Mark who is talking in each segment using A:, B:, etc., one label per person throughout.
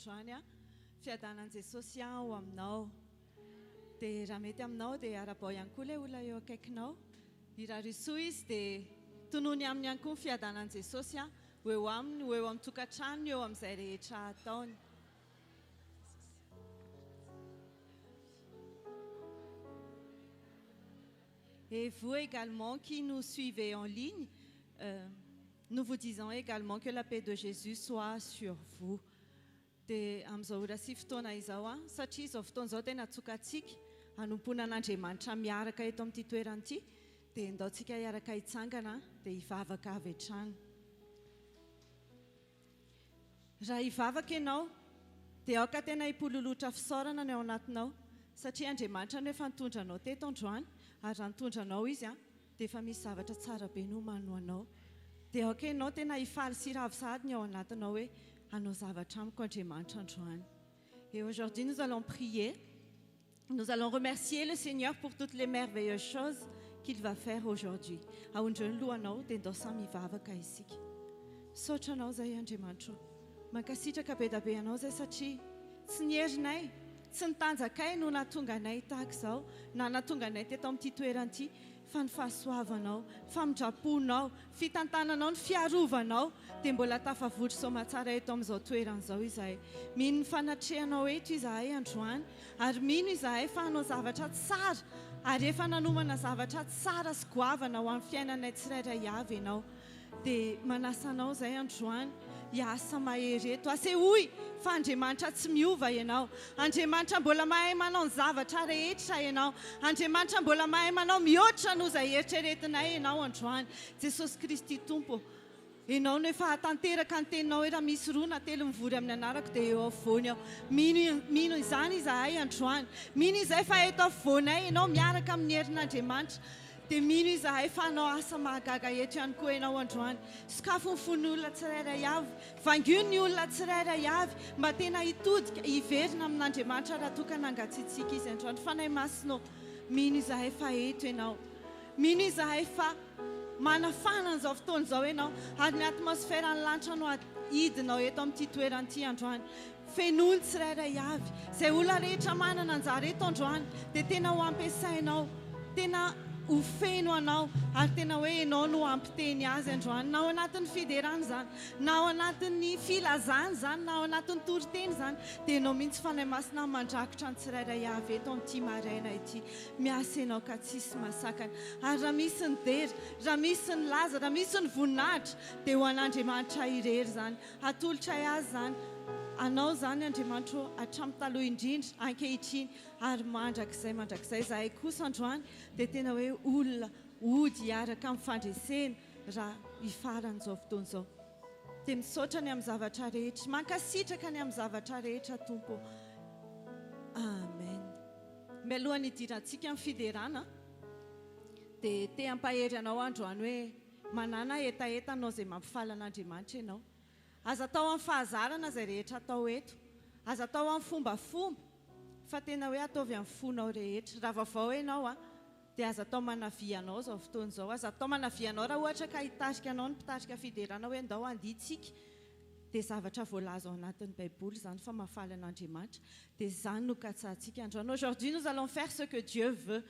A: androany a fiadanan Jesosy ao aminao dia raha mety aminao dia arabao ihany koa ilay olona eo akaikinao irarysoa izy dia tonony aminy ihany koa ny fiadanan Jesosy a ho eo aminy ho eo amin'ny tokantranony eo amin'izay rehetra ataony. Et vous également qui nous suivez en ligne, nous vous disons également que la paix de Jésus soit sur vous. Dia amin'izao ora sy fotoana izao a satria izao fotoana izao tena tsokatsika hanompoana an'Andriamanitra miaraka eto amin'ity toerana ity dia ndaontsika hiaraka hitsangana dia hivavaka avy hatrany. Raha hivavaka ianao dia aoka tena hipololotra fisaorana ny ao anatinao satria Andriamanitra no efa nitondra anao teto androany ary raha nitondra anao izy a dia efa misy zavatra tsara be no homano anao dia aoka ianao tena hifaly sy ravisady ny ao anatinao hoe hanao zavatra amiko Andriamanitra androany. Et aujourd'hui nous allons prier, nous allons remercier le Seigneur pour toutes les merveilleuses choses qu'il va faire aujourd'hui. Aondreny lohanao dia ndosa mivavaka isika. Saotra anao zay Andriamanitra, mankasitraka be da be anao zay satria tsy nierinay tsy nitanjakay no nahatonga anay tahaka izao na nahatonga anay teto amin'ity toerana ity fa ny fahasoavanao, famindraponao, fitantananao, ny fiarovanao dia mbola tafavotra soamatsara eto amin'izao toerana izao izahay. Mino ny fanatrehanao eto izahay androany ary mino izahay fa hanao zavatra tsara ary efa nanomana zavatra tsara sy goavana ho amin'ny fiainanay tsirairay avy ianao dia manasa anao izay androany hiasa mahery eto asehoy fa Andriamanitra tsy miova ianao. Andriamanitra mbola mahay manao ny zavatra rehetra ianao. Andriamanitra mbola mahay manao mihoatra noho izay eritreretinay ianao androany. Jesosy Kristy Tompo, ianao no efa tanteraka ny teninao hoe raha misy roa na telo mivory amin'ny anarako dia eo afovoany aho. Mino izany izahay androany. Mino izay fa eto afovoanay ianao miaraka amin'ny herin'Andriamanitra dia mino izahay fa hanao asa mahagaga eto ihany koa ianao androany. Sokafo ny fon'ny olona tsirairay avy, vangony ny olona tsirairay avy mba tena hitodika hiverina amin'Andriamanitra raha tokana hangatsiatsika izy androany. Fanahy masonao, mino izahay fa eto ianao. Mino izahay fa manafana an'izao fotoana izao ianao ary ny atmosfera ny lanitra no hidinao eto amin'ity toerana ity androany. Fenony tsirairay avy, izay olona rehetra manana anjara eto androany dia tena ho ampiasainao, tena ho feno anao ary tena hoe ianao no ampiteny azy androany na ao anatin'ny fiderana izany na ao anatin'ny filazana izany na ao anatin'ny toriteny izany dia ianao mihitsy fanahy masina mandrakotra ny tsirairay avy eto amin'ity maraina ity. Miasa ianao ka tsisy masakana ary raha misy ny dery, raha misy ny laza, raha misy ny voninahitra dia ho an'Andriamanitra irery izany. Atolotra azy izany anao izany Andriamanitra hatramin'ny taloha indrindra ankehitriny ary mandrakizay izahay kosa androany dia tena hoe olona ody hiaraka amin'ny fandresena raha hifaran'izao fotoana izao. Dia misaotra ny amin'ny zavatra rehetra, mankasitraka ny amin'ny zavatra rehetra Tompo. Amen. Mialohan'ny hidirantsika amin'ny fiderana dia te hampahery anao androany hoe manana etaeta anao izay mampifaly an'Andriamanitra ianao. Aza atao amin'ny fahazarana izay rehetra atao eto, aza atao amin'ny fombafomba fa tena hoe ataovy amin'ny fonao rehetra. Raha vaovao ianao dia aza atao manavia anao izao fotoana izao. Aza atao manavia anao raha ohatra ka hitarika anao ny mpitarika fiderana hoe andao anditsika dia zavatra voalaza ao anatin'ny Baiboly izany fa mahafaly an'Andriamanitra dia izany no katsahantsika androany. Aujourd'hui nous allons faire ce que Dieu veut.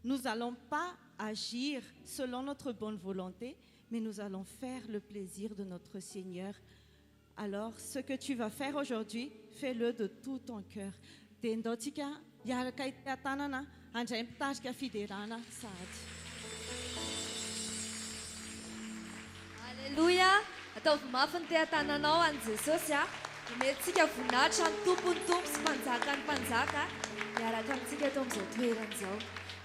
A: Nous n'allons pas agir selon notre bonne volonté, mais nous allons faire le plaisir de notre Seigneur. Alors, ce que tu vas faire aujourd'hui, fais-le de tout ton cœur. Dia ndaontsika hiaraka hitanana handray mitarika fiderana sady.
B: Alléluia. Ataovy mafy ny te-tananao an'i Jesosy a. Omentsika voninahitra ny tompony tompo sy mpanjaka ny mpanjaka miaraka amintsika eto amin'izao toerana izao.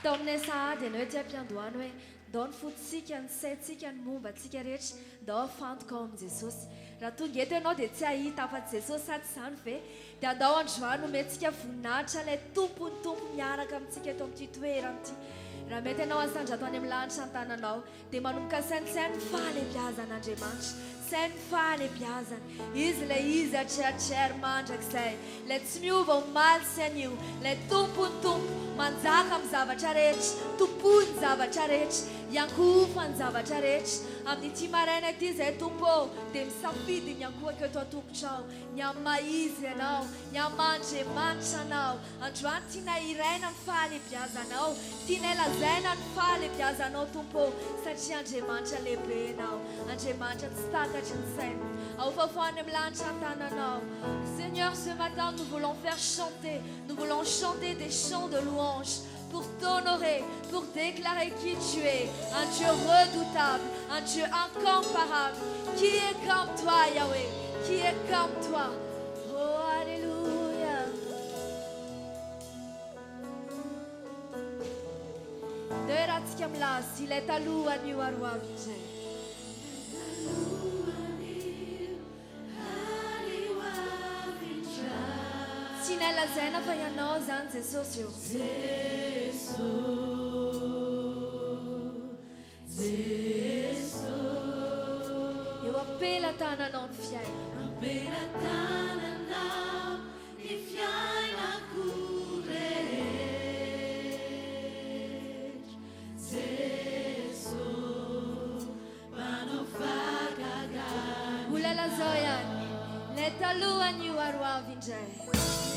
B: Tao aminay sahady ianao ety ampiandohany hoe ndao ny fototsika, ny saintsika, ny mombantsika rehetra ndao afantoka ao amin'i Jesosy. Raha tonga eto ianao dia tsy hahita afa-tsy Jesosy sady izany ve dia andao androany omentsika voninahitra ilay tompony tompo miaraka amintsika eto amin'ity toerana ity. Raha mety ianao asandra tany amin'ny lanitra ny tananao dia manomboka sainy fahalebiazan'Andriamanitra. Sainy fahalebiazana. Izy ilay izy atreritreri mandrakizay. Ilay tsy miova omaly sy anio. Ilay tompony tompo manjaka amin'ny zavatra rehetra, tompony zavatra rehetra. Iankoa fanjavatra rehetra amin'ity maraina ity izay tompo dia misafidy ny ankohaka eto an-tompotrao ny amaizy ianao ny amandriamanitra anao androany tiana iraina ny fahalebiazanao tiana ilazaina ny fahalebiazanao tompo satria andriamanitra lehibe ianao andriamanitra tsy takatry ny saina ahofafoany amin'ny lanitra an-tananao Seigneur, ce matin nous voulons faire chanter nous voulons chanter des chants de louange pour t'honorer, pour déclarer qui tu es, un Dieu redoutable, un Dieu incomparable. Qui est comme toi, Yahweh? Qui est comme toi? Oh, Alléluia. Il est à l'eau à New Arwa. Sinella Zena Fayano Zanze Socio. Eu appena tana non fiai.
C: Appena tana non mi fiai na cure. Zeso pano fagaga.
B: Ula la zoyan. Leta lua New Arwa Vinjay.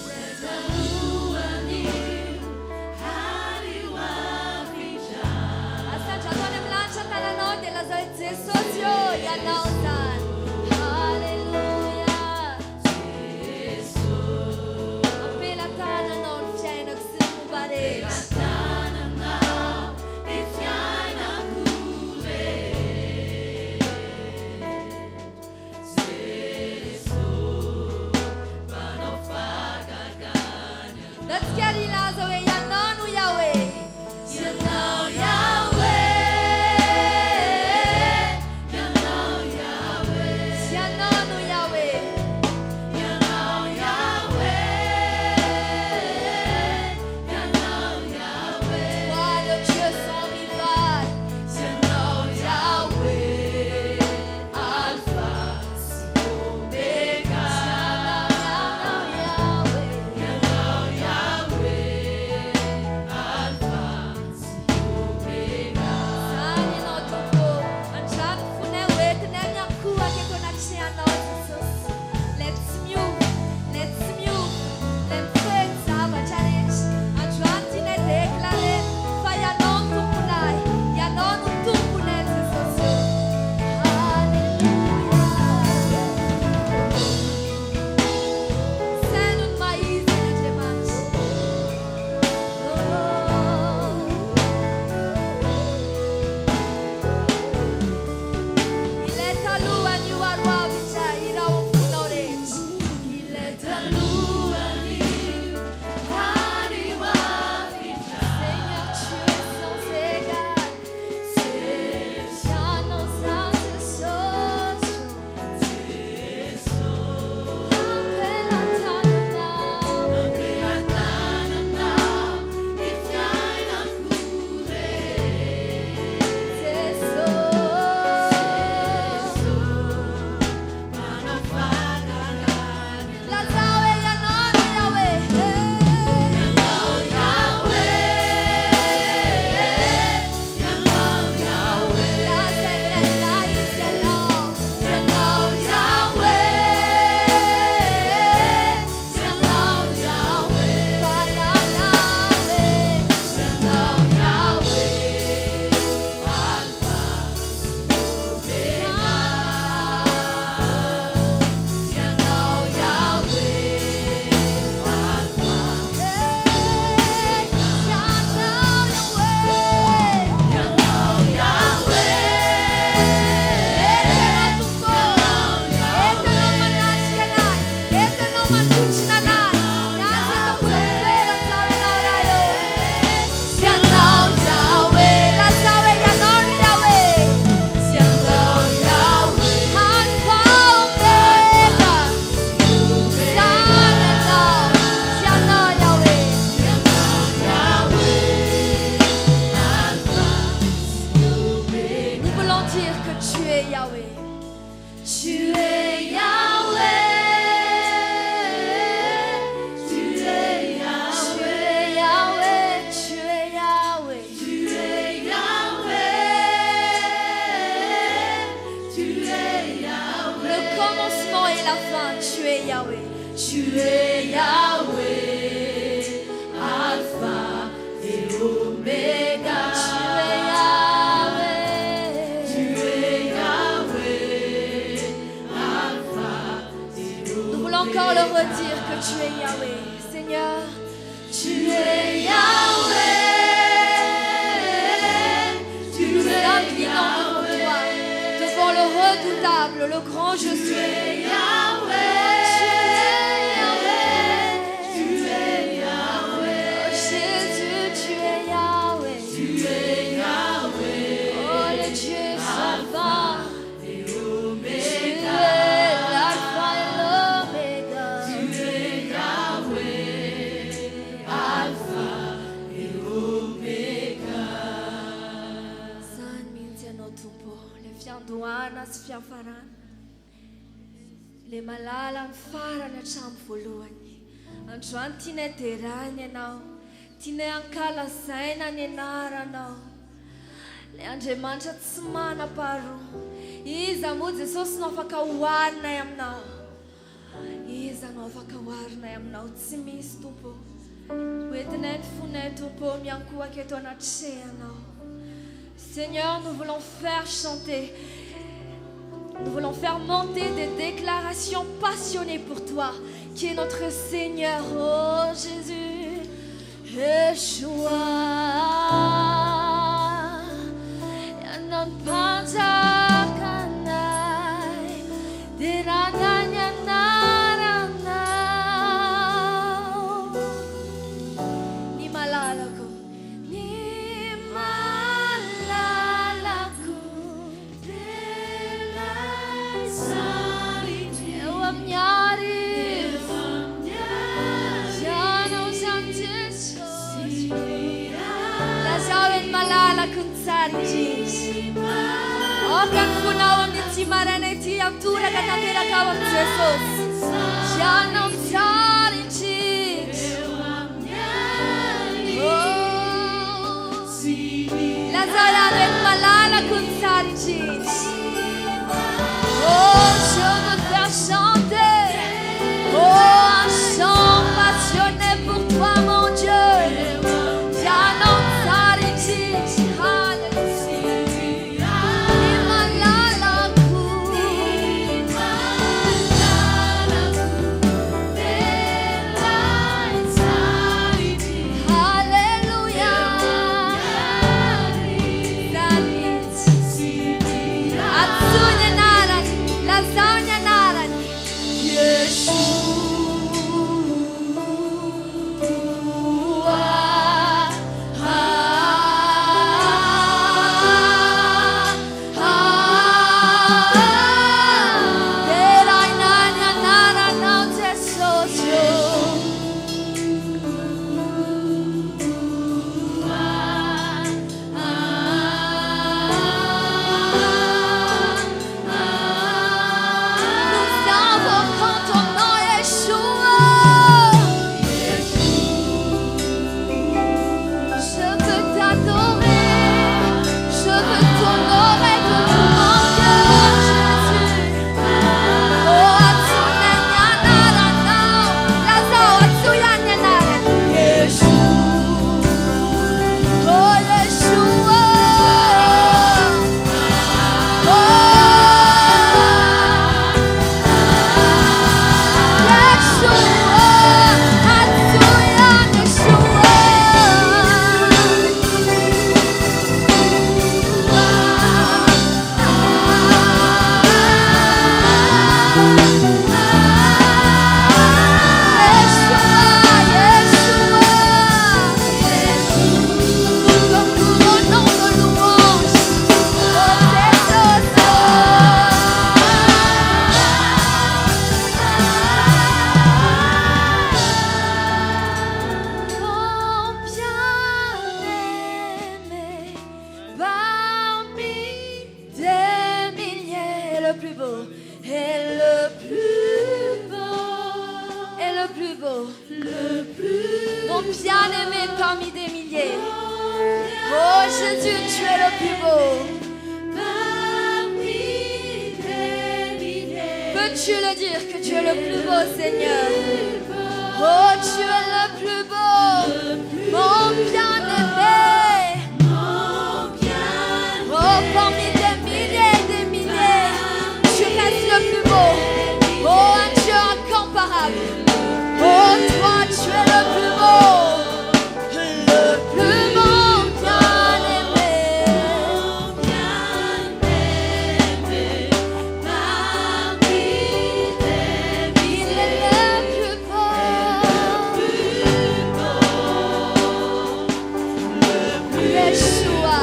C: Leta lua New Arwa Vinjay.
B: Assaggia dona Blanca tana non della zoize socio ya nautan. Alleluia.
C: Zeso
B: Appena tana non fiai no ximu bare.
C: tana non mi fiai na cure. Zeso pano fagaga.
B: Let's get it lazo e ya nonu Yahweh.
C: You know Yahweh, you know Yahweh,
B: Ya nonu Yahweh.
C: you know Yahweh, you know Yahweh,
B: Toi le Dieu sans rival.
C: you know Yahweh, Alpha, Omega, you know Yahweh, Tu es Yahweh, Alpha et Oméga. Tu es Yahweh, Alpha et Oméga.
B: Nous voulons encore le redire que tu es Yahweh, Seigneur.
C: Tu es Yahweh. Tu
B: Nous
C: es
B: inclinons devant toi, devant le redoutable, le grand je suis. Jésus, tu es Yahweh. Tu es Yahweh. Oh, le Dieu savant. Tu es l'Alpha et l'Oméga.
C: Tu es Yahweh, Alpha et Oméga.
B: San mintiano tupo, le fiandoanas fianfaran. Le malala ny farany hatramin'ny voalohany. Androany tianay terahiny ianao, tianay ankalazaina ny anaranao. Le Andriamanitra tsy manam-paharoa. Iza moa Jesosy no afaka hoharinay aminao. Iza no afaka hoharinay aminao, tsy misy tompo. Hoentinay ny fonay tompo miankohaka eto anatrehanao. Seigneur, nous voulons faire chanter. Nous voulons faire monter des déclarations passionnées pour toi, qui est notre Seigneur, oh Jésus, Yeshua. Yanan panjakanai, diraganya naranau. Ni malalako, ni malalako. Malala kung sarjis. Okan punawam ni Timarana Tiamtura Katatera Kawam Jesus. Janam sarjis. Lazarana malala kung sarjis. Oh, je veux faire chanter. Oh, un chant passionné pour toi, mon Dieu. Janam sarjis. Mon bien-aimé parmi des milliers. Oh Jésus, tu es le plus beau.
C: Parmi des milliers.
B: peux-tu le dire que tu es le plus beau, Seigneur? Oh, tu es le plus beau, mon bien-aimé. Oh, parmi des milliers et des milliers, tu restes le plus beau. Oh, un Dieu incomparable. Oh, toi, tu es le plus beau, le plus beau bien-aimé. Il est le plus beau. Yeshua,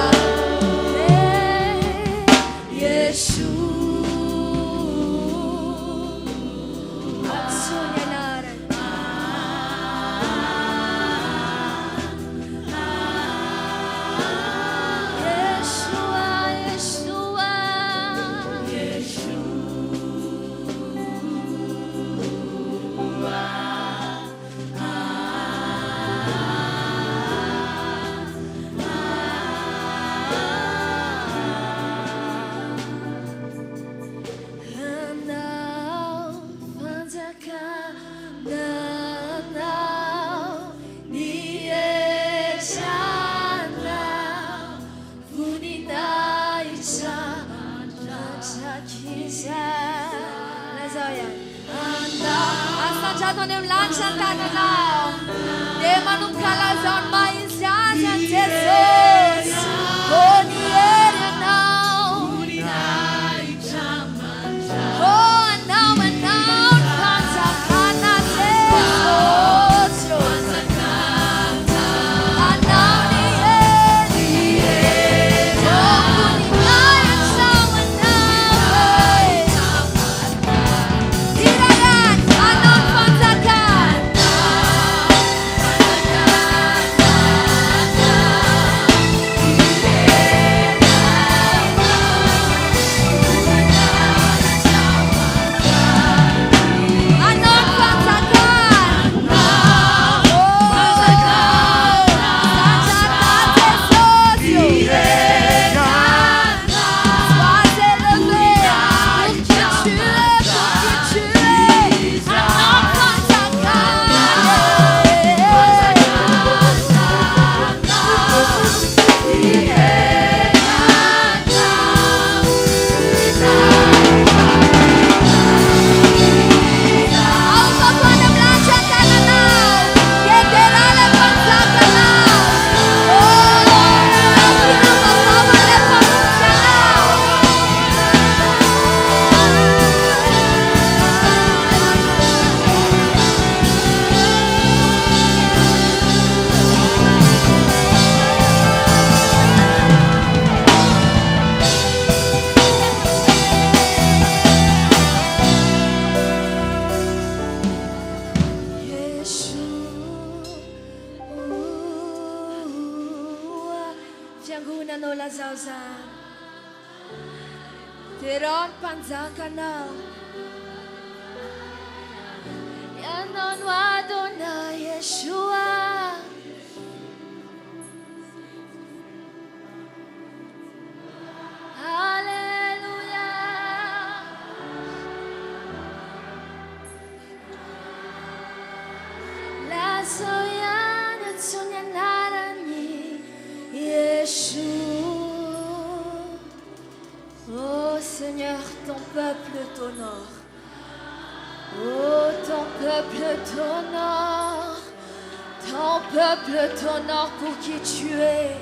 B: Yeshua. Jatuh lancar tanah, demanum kalazon maizan Jesus, koniera now, oh now, pantakana Jesus, now Teron panzakana Yanon wadona Yeshua Hallelujah La soyana tsunyanarani Yeshua. Oh Seigneur, ton peuple t'honore. Oh, ton peuple t'honore. Ton peuple t'honore pour qui tu es.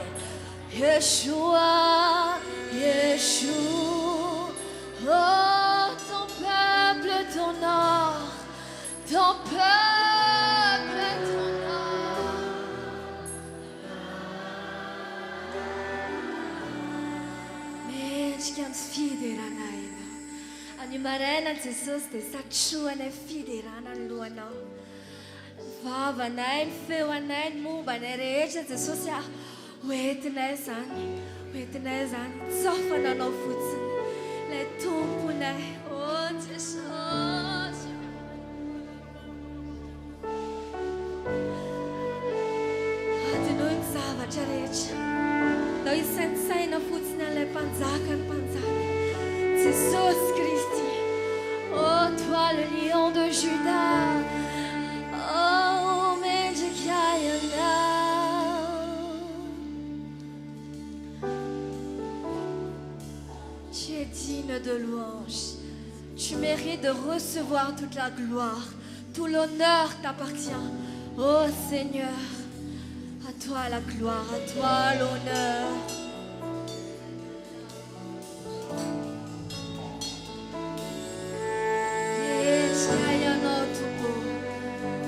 B: Yeshua, Yeshua. Oh, ton peuple t'honore. Ton peuple t'honore. Mężczyzn fiderana ino. Ani marena Jesus te sachuane fiderana luano. Vava nain feu nain muba nereja Jesus ya. Wetnezan sofana no futsu. Le tumpune oh Jesus. Atunoi sava charecha. Noi sensai no futsna le panzakan. Jesus Christi. Oh, le lion de Juda. Oh, Mendikayana. Tu es digne de louange. Tu mérites de recevoir toute la gloire. Tout l'honneur t'appartient. Oh Seigneur, à toi la gloire, à toi l'honneur.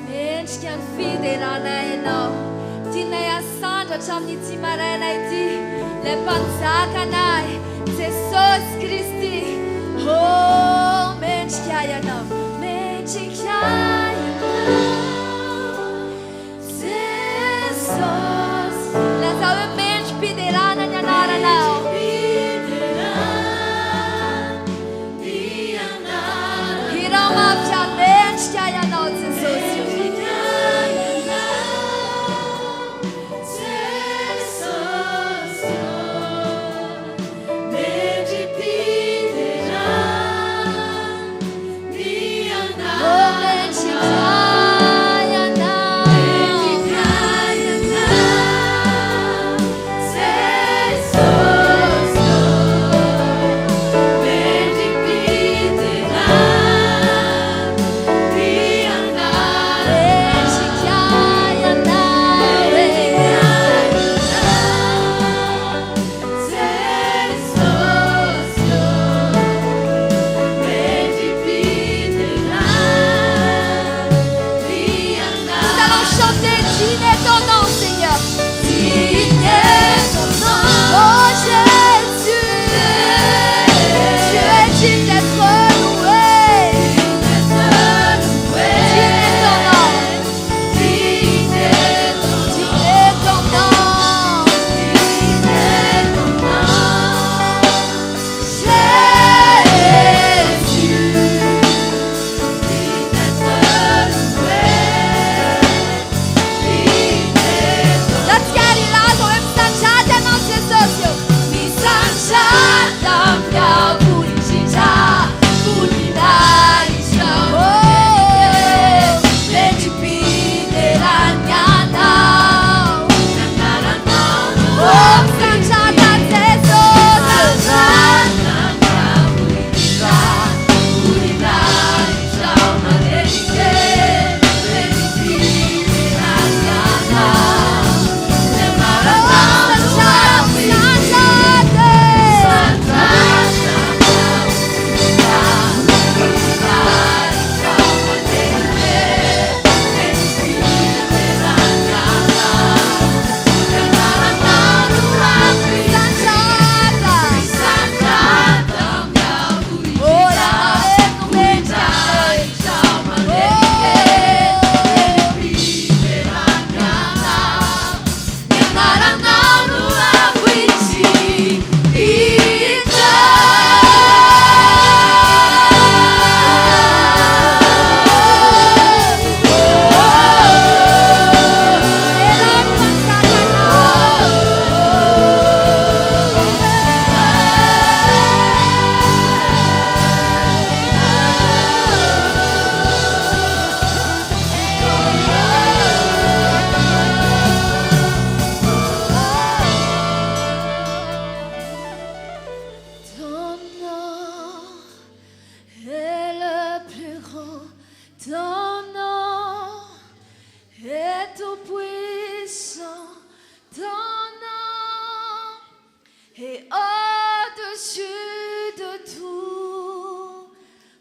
B: Menchkan fiderana enao. Tinaya sandra chamniti maranaiti. Le panzakanai. Jesus Christi. Oh, menchkayana. Menchkayana. Jesus. Let's have a mench fiderana nyanara now. Hirama pja menchkayana Jesus.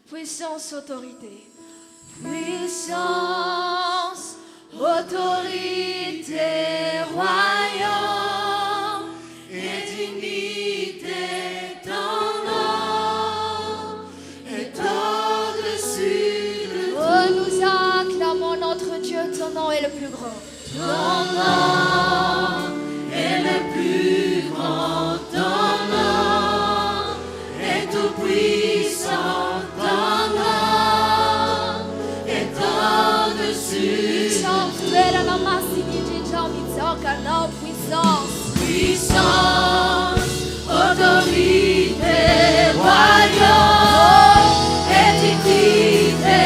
C: Puissance, autorité. Puissance, autorité, royaume et dignité, ton nom est au-dessus de tout.
B: Oh, nous acclamons notre Dieu, ton nom est le plus grand.
C: Ton nom est le plus grand, ton nom est tout puissant. Puissance, autorité, royaume et dignité,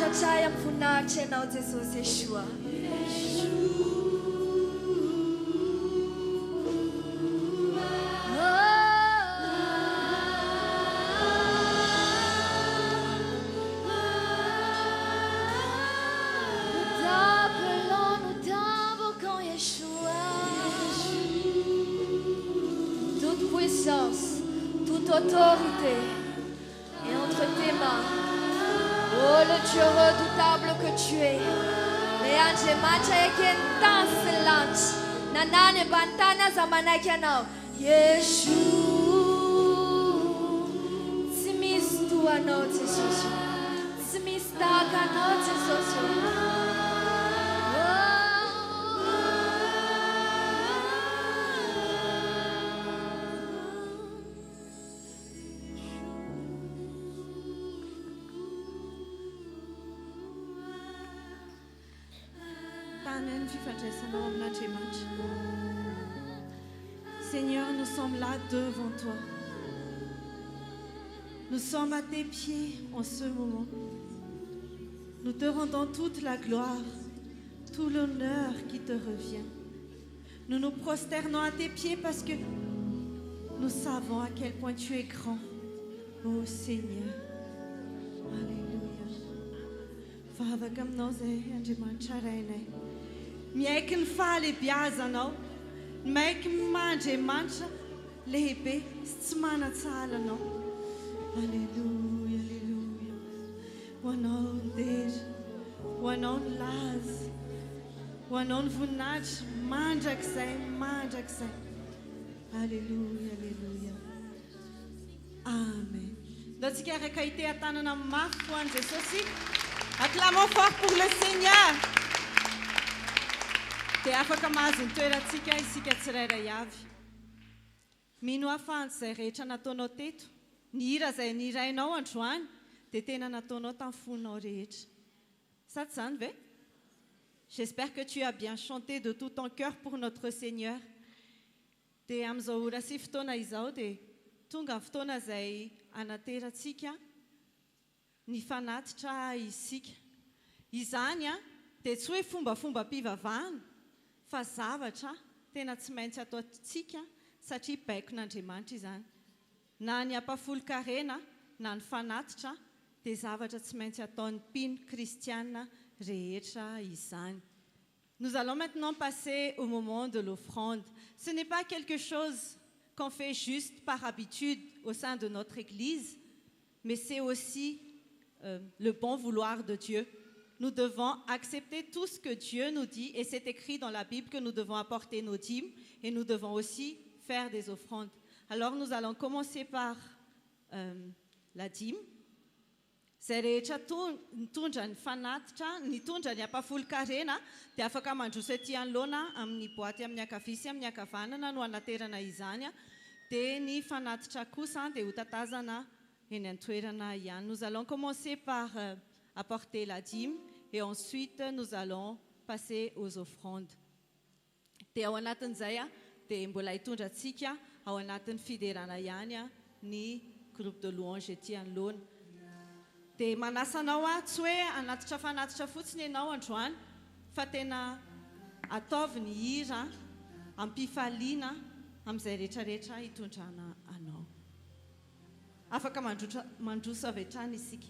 B: Misaotray amin'ny voninahitra ianao Jesosy Yeshua. Toute autorité est entre tes mains. Oh, le Dieu redoutable que tu es. Leandre mancha eken tanselanch. Nanane bantana zamanaki anao. Yeshua. Tsy misy toanao Jesosy. Tsy misy tahaka anao Jesosy.
A: Seigneur, nous sommes là devant toi. Nous sommes à tes pieds en ce moment. Nous te rendons toute la gloire, tout l'honneur qui te revient. Nous nous prosternons à tes pieds parce que nous savons à quel point tu es grand, ô Seigneur. Alléluia. Father, comme nous miaiky ny fahalebiazanao maiky mandriamanitra lehibe sy tsy manatsala anao. Alleluia, alleluia. Ho anao ny dery, ho anao ny laza, ho anao ny voninahitra mandrakizay. Alléluia, alléluia. Amen. Dontsika araka ite atanana mafy ho an'i Jesosy. Acclamons fort pour le Seigneur. Dia afaka mahazo ny toerantsika isika tsirairay avy. Mino afantsy izay rehetra nataonao teto, ny hira izay nirainao androany dia tena nataonao tamin'ny fonao rehetra. Sa tsy zany ve? J'espère que tu as bien chanté de tout ton cœur pour notre Seigneur. Dia amin'izao ora sy fotoana izao dia tonga fotoana izay anaterantsika ny fanatitra isika. Izany dia tsy hoe fombafomba-pivavahana fa zavatra tena tsy maintsy ataontsika satria baikon'Andriamanitra izany. Na ny ampafolo-karena na ny fanatitra dia zavatra tsy maintsy ataon'ny mpino kristiana rehetra izany. Nous allons maintenant passer au moment de l'offrande. Ce n'est pas quelque chose qu'on fait juste par habitude au sein de notre Église, mais c'est aussi le bon vouloir de Dieu. Nous devons accepter tout ce que Dieu nous dit et c'est écrit dans la Bible que nous devons apporter nos dîmes et nous devons aussi faire des offrandes. Alors nous allons commencer par la dîme. Zay rehetra nitondra ny fanatitra, nitondra ny ampafolo-karena dia afaka mandroso etỳ anoloana amin'ny boaty amin'ny ankavia sy amin'ny ankavanana no anaterana izany. Dia ny fanatitra kosa dia ho tatazana eny an-toerana ihany. Nous allons commencer par apporter la dîme et ensuite nous allons passer aux offrandes. Dia ao anatin'izay dia mbola hitondrantsika ao anatin'ny fiderana ihany ny groupe de louange etỳ anoloana. Dia manasa anao tsy hoe anatitra fanatitra fotsiny ianao androany fa tena ataovy ny hira ampifaliana amin'izay rehetrarehetra hitondrana anao. Afaka mandroso avy hatrany isika.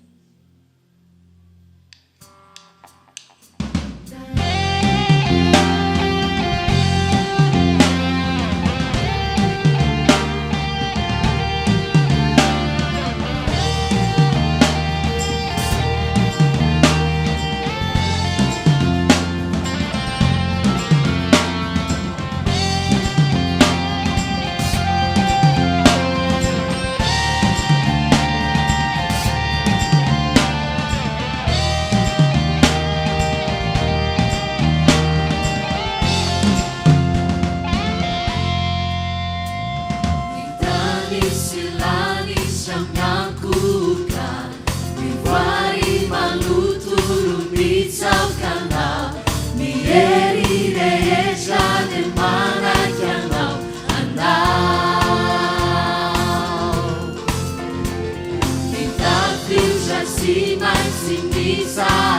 C: Si mai si mi sa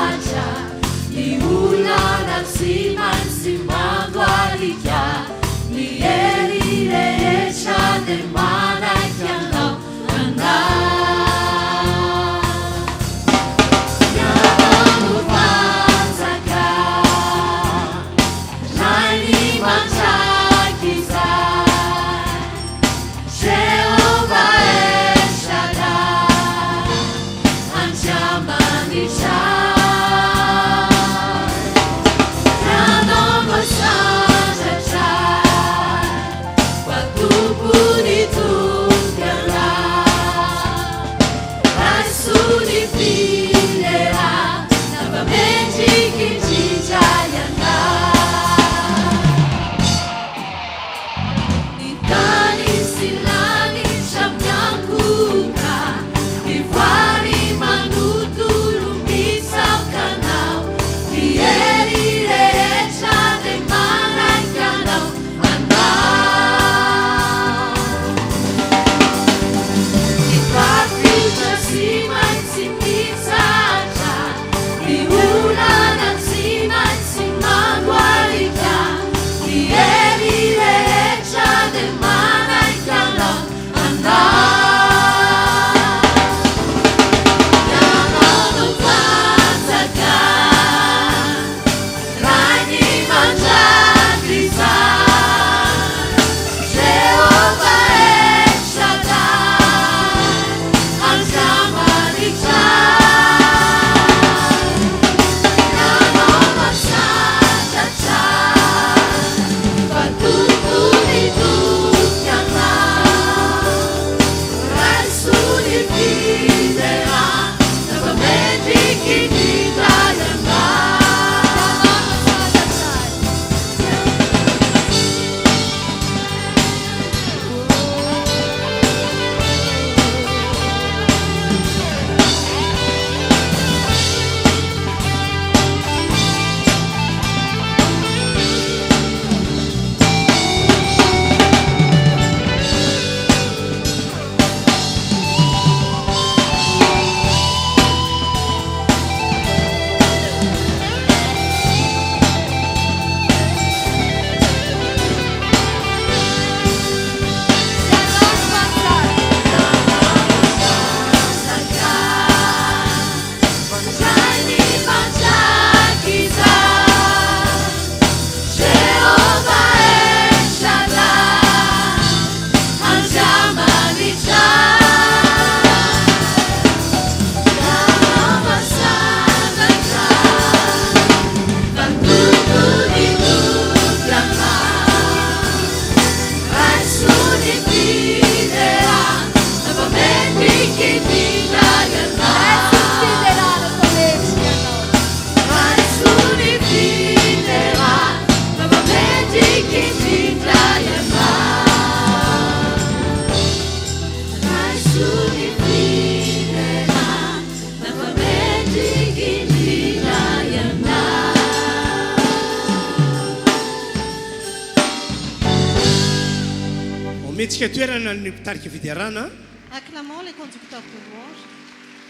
D: Ometsika toerana ny mpitarika fidiarana.
A: Acclamons les conducteurs de louange.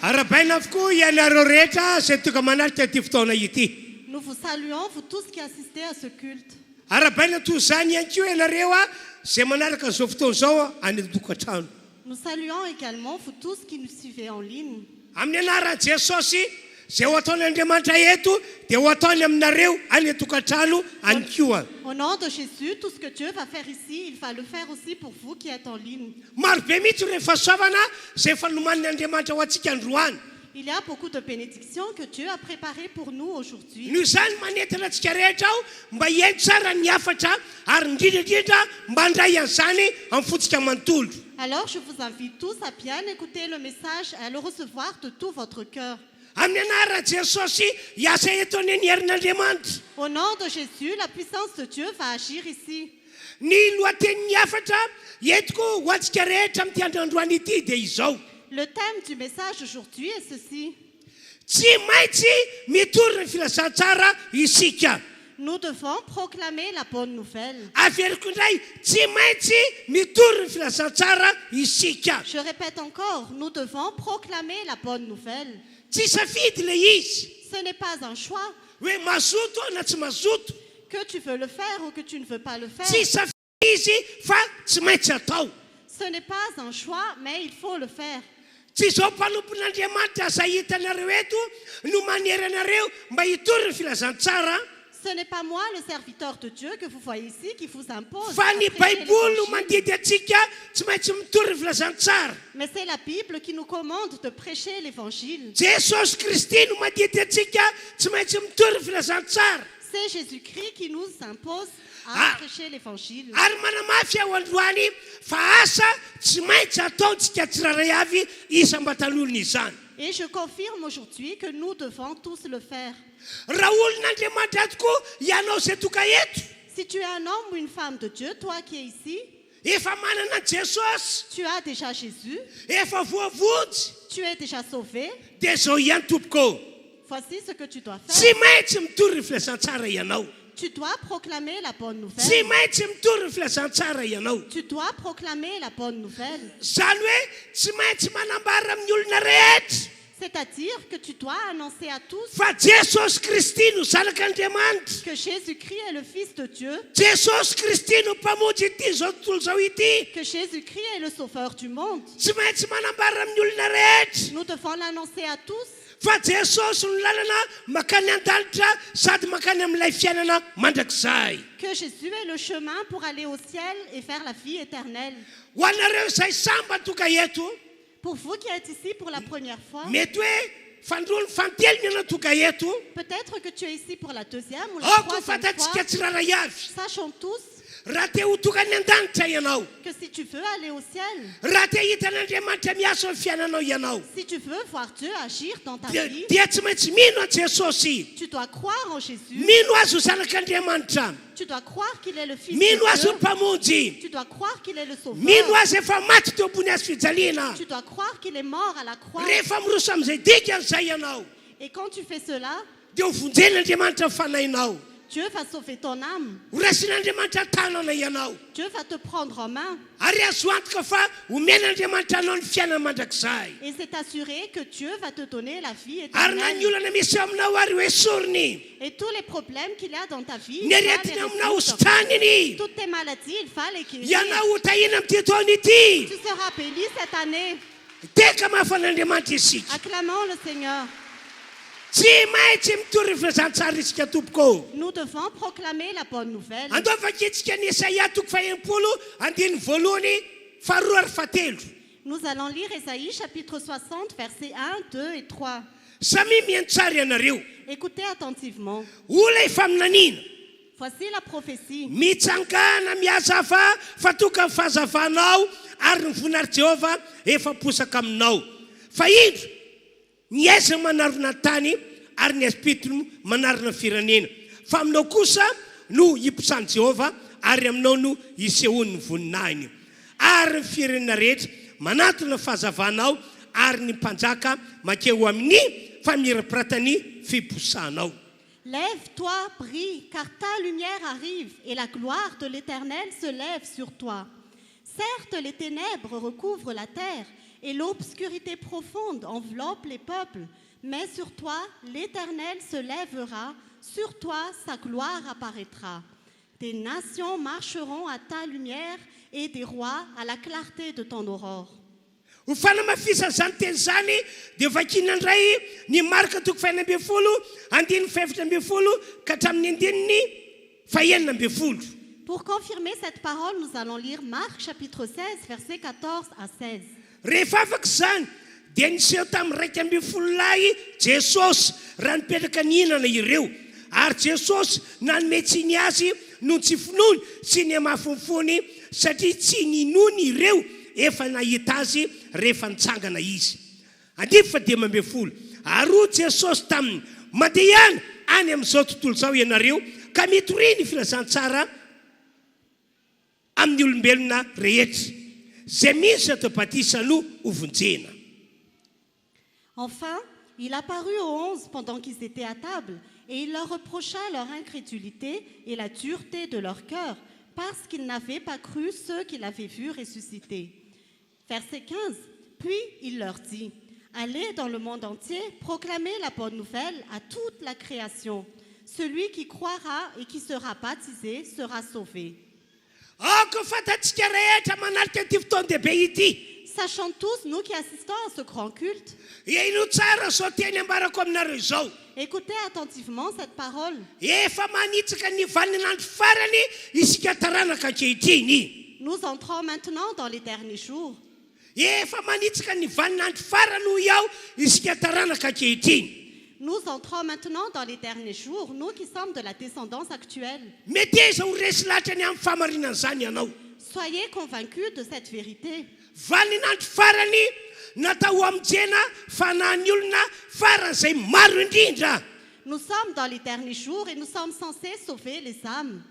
D: Arabaina avokoa ianareo rehetra izay tonga manarika ity fotoana ity.
A: Nous vous saluons, vous tous qui assistez à ce culte.
D: Arabaina toy izany ihany koa ianareo izay manaraka an'izao fotoana izao any an-tokantrano.
A: Nous saluons également vous tous qui nous suivez en ligne.
D: Amin'ny anaran'i Jesosy izay ho ataon'Andriamanitra eto dia ho ataony aminareo any an-tokantrano any koa.
A: Au nom de Jésus, tout ce que Dieu va faire ici, il va le faire aussi pour vous qui êtes en ligne.
D: Maro be mihitsy rehefa soavana izay efa nomaniny Andriamanitra ho antsika androany.
A: Il y a beaucoup de bénédictions que Dieu a préparées pour nous aujourd'hui.
D: Noho izany manentana antsika rehetra aho mba hiaino tsara ny hafatra ary indrindrandrindra mba handray an'izany amin'ny fotsika manontolo.
A: Alors je vous invite tous à bien écouter le message et à le recevoir de tout votre cœur.
D: Amin'ny anaran'i Jesosy hiasa eto any ny herin'Andriamanitra.
A: Au nom de Jésus, la puissance de Dieu va agir ici.
D: Ny lohatenin'ny hafatra entiko ho antsika rehetra amin'ity androany ity dia izao.
A: Le thème du message aujourd'hui est ceci.
D: Tsy maintsy mitorina filazantsara isika.
A: Nous devons proclamer la bonne nouvelle.
D: Averiko indray tsy maintsy mitorina filazantsara isika.
A: Je répète encore, nous devons proclamer la bonne nouvelle.
D: Tsy safidy le izy
A: Ce n'est pas un choix
D: hoe mazoto na tsy mazoto.
A: que tu veux le faire ou que tu ne veux pas le faire.
D: Tsy safidy izy fa tsy maintsy atao.
A: Ce n'est pas un choix, mais il faut le faire.
D: Tsy zao mpanompon'Andriamanitra izay hitanareo eto no manery anareo mba hitorina filazantsara.
A: Ce n'est pas moi, le serviteur de Dieu que vous voyez ici, qui vous impose.
D: Fa
A: à
D: ny
A: prêcher
D: Baiboly no
A: l'évangile.
D: mandidy antsika tsy maintsy mitorina filazantsara.
A: Mais c'est la Bible qui nous commande de prêcher l'évangile.
D: Jesosy Kristy no mandidy antsika tsy maintsy mitorina filazantsara.
A: C'est Jésus-Christ qui nous impose
D: Ah.
A: à prêcher l'évangile.
D: Ary manamafy ao androany fa asa tsy maintsy ataontsika tsiraray avy isam-batan'olona izany.
A: Et je confirme aujourd'hui que nous devons tous le faire.
D: Raha olon'Andriamanitra tokoa ianao izay toka eto,
A: Si tu es un homme ou une femme de Dieu, toi qui es ici,
D: efa manana Jesosy,
A: tu as déjà Jésus,
D: efa voavody,
A: tu es déjà sauvé.
D: dia zao ihany tompoko.
A: Voici ce que tu dois
D: Tsy
A: faire.
D: maintsy mitorina filazantsara ianao.
A: Tu dois proclamer la bonne
D: Tsy
A: nouvelle.
D: maintsy mitorina filazantsara ianao.
A: Tu dois proclamer la bonne nouvelle.
D: Zany hoe tsy maintsy manambara amin'ny olona rehetra
A: C'est-à-dire que tu dois annoncer à tous
D: fa Jesosy Kristy no zanak'Andriamanitra.
A: que Jésus-Christ est le Fils de Dieu,
D: Jesosy Kristy no mpamonjy ity zao tontolo zao ity.
A: que Jésus-Christ est le Sauveur du monde.
D: Tsy maintsy manambara amin'ny olona rehetra
A: Nous devons l'annoncer à tous
D: fa Jesosy no lalana makany an-danitra sady makany amin'ilay fiainana mandrakizay.
A: que Jésus est le chemin pour aller au ciel et faire la vie éternelle.
D: Ho anareo izay samba toka eto,
A: Pour vous qui êtes ici pour la première fois,
D: mety hoe fandrony fanteliny ianao toka eto,
A: peut-être que tu es ici pour la deuxième ou la
D: aoko
A: troisième
D: fatatsika
A: fois.
D: tsiraray avy.
A: Sachons tous
D: Raha te ho tokany an-danitra ianao,
A: que si tu veux aller au ciel,
D: raha te hitan'Andriamanitra miasa amin'ny fiainanao ianao,
A: si tu veux voir Dieu agir dans ta
D: dia
A: vie,
D: dia tsy maintsy mino a Jesosy,
A: tu dois croire en Jésus,
D: mino azy ho zanak'Andriamanitra,
A: tu dois croire qu'il est le Fils
D: mino
A: de
D: azy ho
A: Dieu,
D: mpamonjy,
A: tu dois croire qu'il est le
D: mino
A: Sauveur,
D: azy efa maty teo ambony azy fijaliana.
A: tu dois croire qu'il est mort à la croix.
D: Rehefa miroso amin'izay dikan'izay ianao,
A: Et quand tu fais cela,
D: dia ho vonjen'Andriamanitra ny fanahinao,
A: Dieu va sauver ton âme,
D: ho rasin'Andriamanitra tanana ianao,
A: Dieu va te prendre en main
D: ary azo antoka fa omen'Andriamanitra anao ny fiainana mandrakizay.
A: et c'est assuré que Dieu va te donner la vie
D: Ary na ny
A: éternelle.
D: olana misy aminao ary hoe sorony,
A: Et tous les problèmes qu'il y a dans ta vie,
D: ny
A: il va les
D: aretina aminao
A: résoudre.
D: hositraniny,
A: Toutes tes maladies, il va les guérir.
D: ianao ho tahina amin'ity taona ity.
A: Tu seras béni cette année.
D: Teka mahafan'Andriamanitra isika.
A: Acclamons le Seigneur.
D: Tsy maintsy mitorina filazantsara isika tompoko.
A: Nous devons proclamer la bonne nouvelle.
D: Andoavakitsika ny Isaia toko faha-enimpolo andiny voalohany faharoa ary fahatelo.
A: Nous allons lire Ésaïe chapitre 60, versets 1, 2 et 3.
D: Samy mihaino tsara ianareo.
A: Écoutez attentivement.
D: Ola efa minanina,
A: Voici la prophétie.
D: mitsangana mihazafa fa toka ny fahazavanao ary ny voninahitra Jehova efa posaka aminao. Fa indro ny aiza manarona tany ary ny azipitony manarona firenena. Fa aminao kosa no hiposany Jehova ary aminao no hisehoany ny voninahiny. Ary ny firenena rehetra manatona fahazavanao ary ny mpanjaka makeo amin'ny famirapiratany fiposanao.
A: Lève-toi, brille, car ta lumière arrive et la gloire de l'Éternel se lève sur toi.
E: Certes, les ténèbres recouvrent la terre et l'obscurité profonde enveloppe les peuples, mais sur toi, l'Éternel se lèvera, sur toi, sa gloire apparaîtra. Des nations marcheront à ta lumière et des rois à la clarté de ton aurore.
D: Ho fanamafisa zany teny zany dia vakina indray ny marika toko faina ambin'ny folo andiny fefatra ambin'ny folo ka hatramin'ny andininy fahenina ambin'ny folo.
E: Pour confirmer cette parole, nous allons lire Marc chapitre 16, versets 14 à 16.
D: Rehefa afaka izany dia niseho tamin'ny raika ambin'ny folo lahy Jesosy raha nipetraka nihinana ireo. Ary Jesosy nanome tsiny azy no tsy finoany sy ny mahafonfony satria tsy ninony ireo efa nahita azy rehefa nitsangana izy. Andify fa dimy ambin'ny folo. Ary Jesosy taminy mandeha ihany any amin'izao tontolo izao ianareo ka mitoriany filazantsara amin'ny olombelona rehetra zay misy atao batisano ho vonjena.
E: Enfin, il apparut aux 11 pendant qu'ils étaient à table, et il leur reprocha leur incrédulité et la dureté de leur cœur, parce qu'ils n'avaient pas cru ceux qu'il avait vus ressusciter. Verset 15. Puis il leur dit, « Allez dans le monde entier, proclamez la bonne nouvelle à toute la création. Celui qui croira et qui sera baptisé sera sauvé. » Sachant tous, nous qui assistons à ce grand culte, écoutez attentivement cette parole. Nous entrons maintenant dans les derniers jours. Nous entrons maintenant dans les derniers jours, nous qui sommes de la descendance actuelle. Soyez convaincus de cette vérité. Nous sommes dans les derniers jours et nous sommes censés sauver les âmes.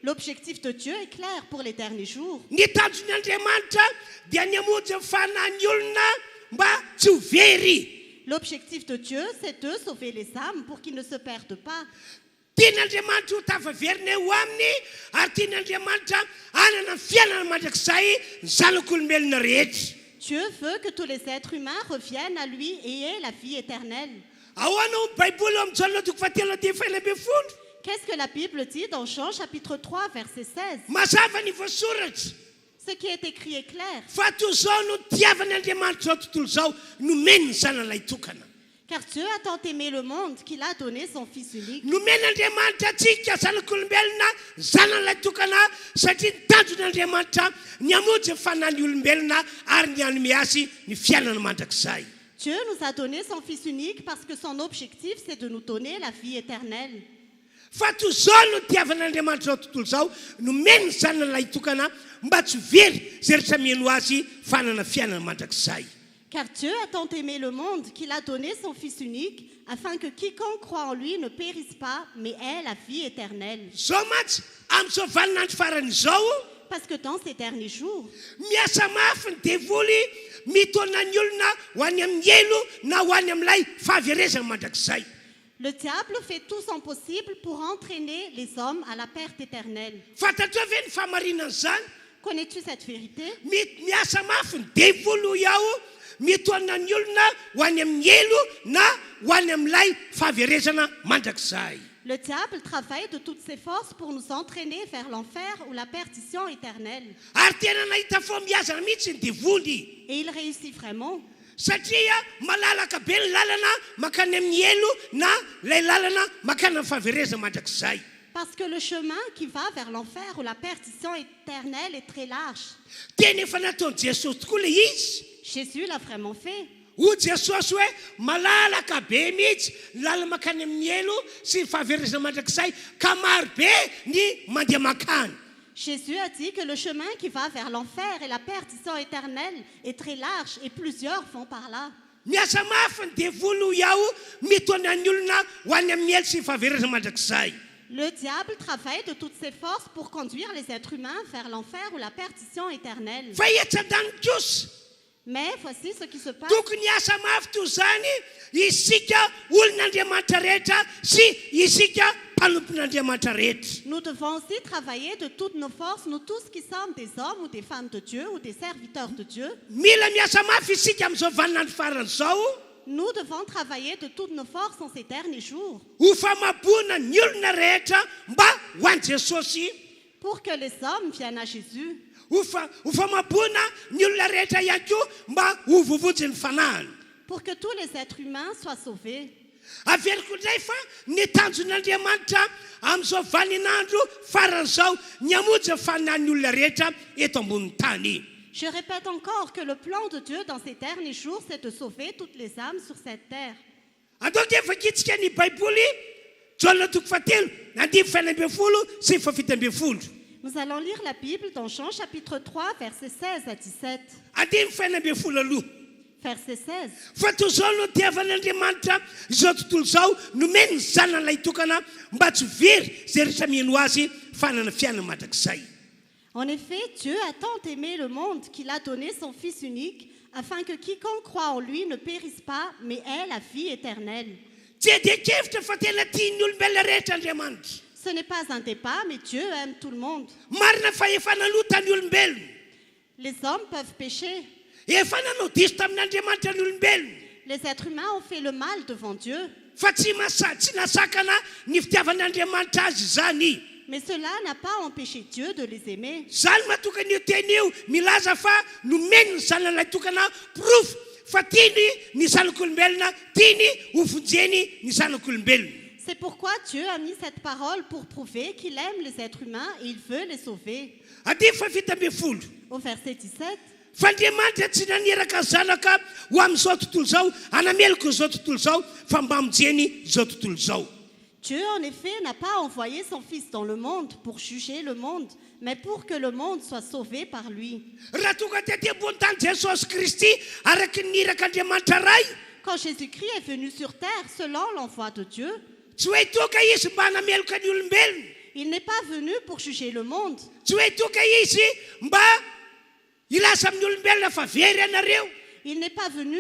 E: L'objectif de Dieu est clair pour les derniers jours. L'objectif de Dieu, c'est de sauver les âmes pour qu'ils ne se perdent pas. Dieu veut que tous les êtres humains reviennent à lui et aient la vie éternelle. Qu'est-ce que la Bible dit dans Jean chapitre 3, verset 16? Ce qui est écrit est clair. Car Dieu a tant aimé le monde qu'il a donné son Fils unique. Dieu nous a donné son Fils unique parce que son objectif, c'est de nous donner la vie éternelle. Car Dieu a tant aimé le monde qu'il a donné son Fils unique afin que quiconque croit en lui ne périsse pas, mais ait la vie éternelle. Parce que dans ces derniers jours, le diable fait tout son possible pour entraîner les hommes à la perte éternelle. Connais-tu cette vérité? Le diable travaille de toutes ses forces pour nous entraîner vers l'enfer ou la perdition éternelle. Et il réussit vraiment. Parce que le chemin qui va vers l'enfer ou la perdition éternelle est très large. Jésus l'a vraiment fait. Jésus a dit que le chemin qui va vers l'enfer et la perdition éternelle est très large et plusieurs vont par là. Le diable travaille de toutes ses forces pour conduire les êtres humains vers l'enfer ou la perdition éternelle. Mais voici ce qui se passe.
D: mpanompon'andriamanitra rehetra.
E: Nous devons aussi travailler de toutes nos forces, nous tous qui sommes des hommes ou des femmes de Dieu ou des serviteurs de Dieu.
D: Mila miasa mafy isika amin'izao vaninandro faran'izao
E: Nous devons travailler de toutes nos forces en ces derniers jours
D: ho famabona ny olona rehetra mba ho an'i Jesosy,
E: pour que les hommes viennent à Jésus,
D: ho famabona ny olona rehetra ihany koa mba ho vovojy ny fanahiny.
E: pour que tous les êtres humains soient sauvés.
D: Averiko indray fa ny tanjon'Andriamanitra amin'izao vaninandro faran'izao ny hamonjy ny fanahin'ny olona rehetra eto ambonin'ny tany.
E: Je répète encore que le plan de Dieu dans ces derniers jours, c'est de sauver toutes les âmes sur cette terre.
D: Andao dia vakitsika ny baiboly Joana toko fahatelo andimy faina ambin'ny folo sy fafito ambin'ny folo.
E: Nous allons lire la Bible dans Jean chapitre 3, versets 16 à 17.
D: Andimy faina ambin'ny folo aloha.
E: Verset 16.
D: Fa toy izao no tiavan'Andriamanitra izao tontolo izao nomeny ny zanan'ilay tokana mba tsy very izay rehetra mino azy fanana fiainana mandrakizay.
E: En effet, Dieu a tant aimé le monde qu'il a donné son Fils unique, afin que quiconque croit en lui ne périsse pas, mais ait la vie éternelle.
D: Tsy adien-kevitra fa tena tian'ny olombelona rehetra Andriamanitra.
E: Ce n'est pas un débat, mais Dieu aime tout le monde.
D: Marina fa efa nalota ny olombelona.
E: Les hommes peuvent pécher.
D: Efa nanao diso tamin'Andriamanitra ny olombelona.
E: Les êtres humains ont fait le mal devant Dieu.
D: Fa tsy nasakana ny fitiavan'Andriamanitra azy izany.
E: Mais cela n'a pas empêché Dieu de les aimer.
D: Zany mahatokana io teny io milaza fa nomeny ny zanan'ilay tokana proof fa tiany ny zanak'olombelona, tiany ho vonjeny ny zanak'olombelona.
E: C'est pourquoi Dieu a mis cette parole pour prouver qu'il aime les êtres humains et il veut les sauver.
D: Andimy fafito ambin'ny folo.
E: Au verset 17,
D: Fa Andriamanitra tsy naniraka zanaka ho amin'izao tontolo izao, anameloko izao tontolo izao fa mba hamonjeny izao tontolo izao.
E: Dieu en effet n'a pas envoyé son Fils dans le monde pour juger le monde, mais pour que le monde soit sauvé par lui.
D: Raha tonga tetỳ ambony tany Jesosy Kristy araky ny nirak'Andriamanitra ray,
E: Quand Jésus-Christ est venu sur terre selon l'envoi de Dieu,
D: tsy hoe toka izy mba hanameloka ny olombelona,
E: il n'est pas venu pour juger le monde.
D: tsy hoe toka izy mba ilasa amin'ny olombelona fa very ianareo.
E: Il n'est pas venu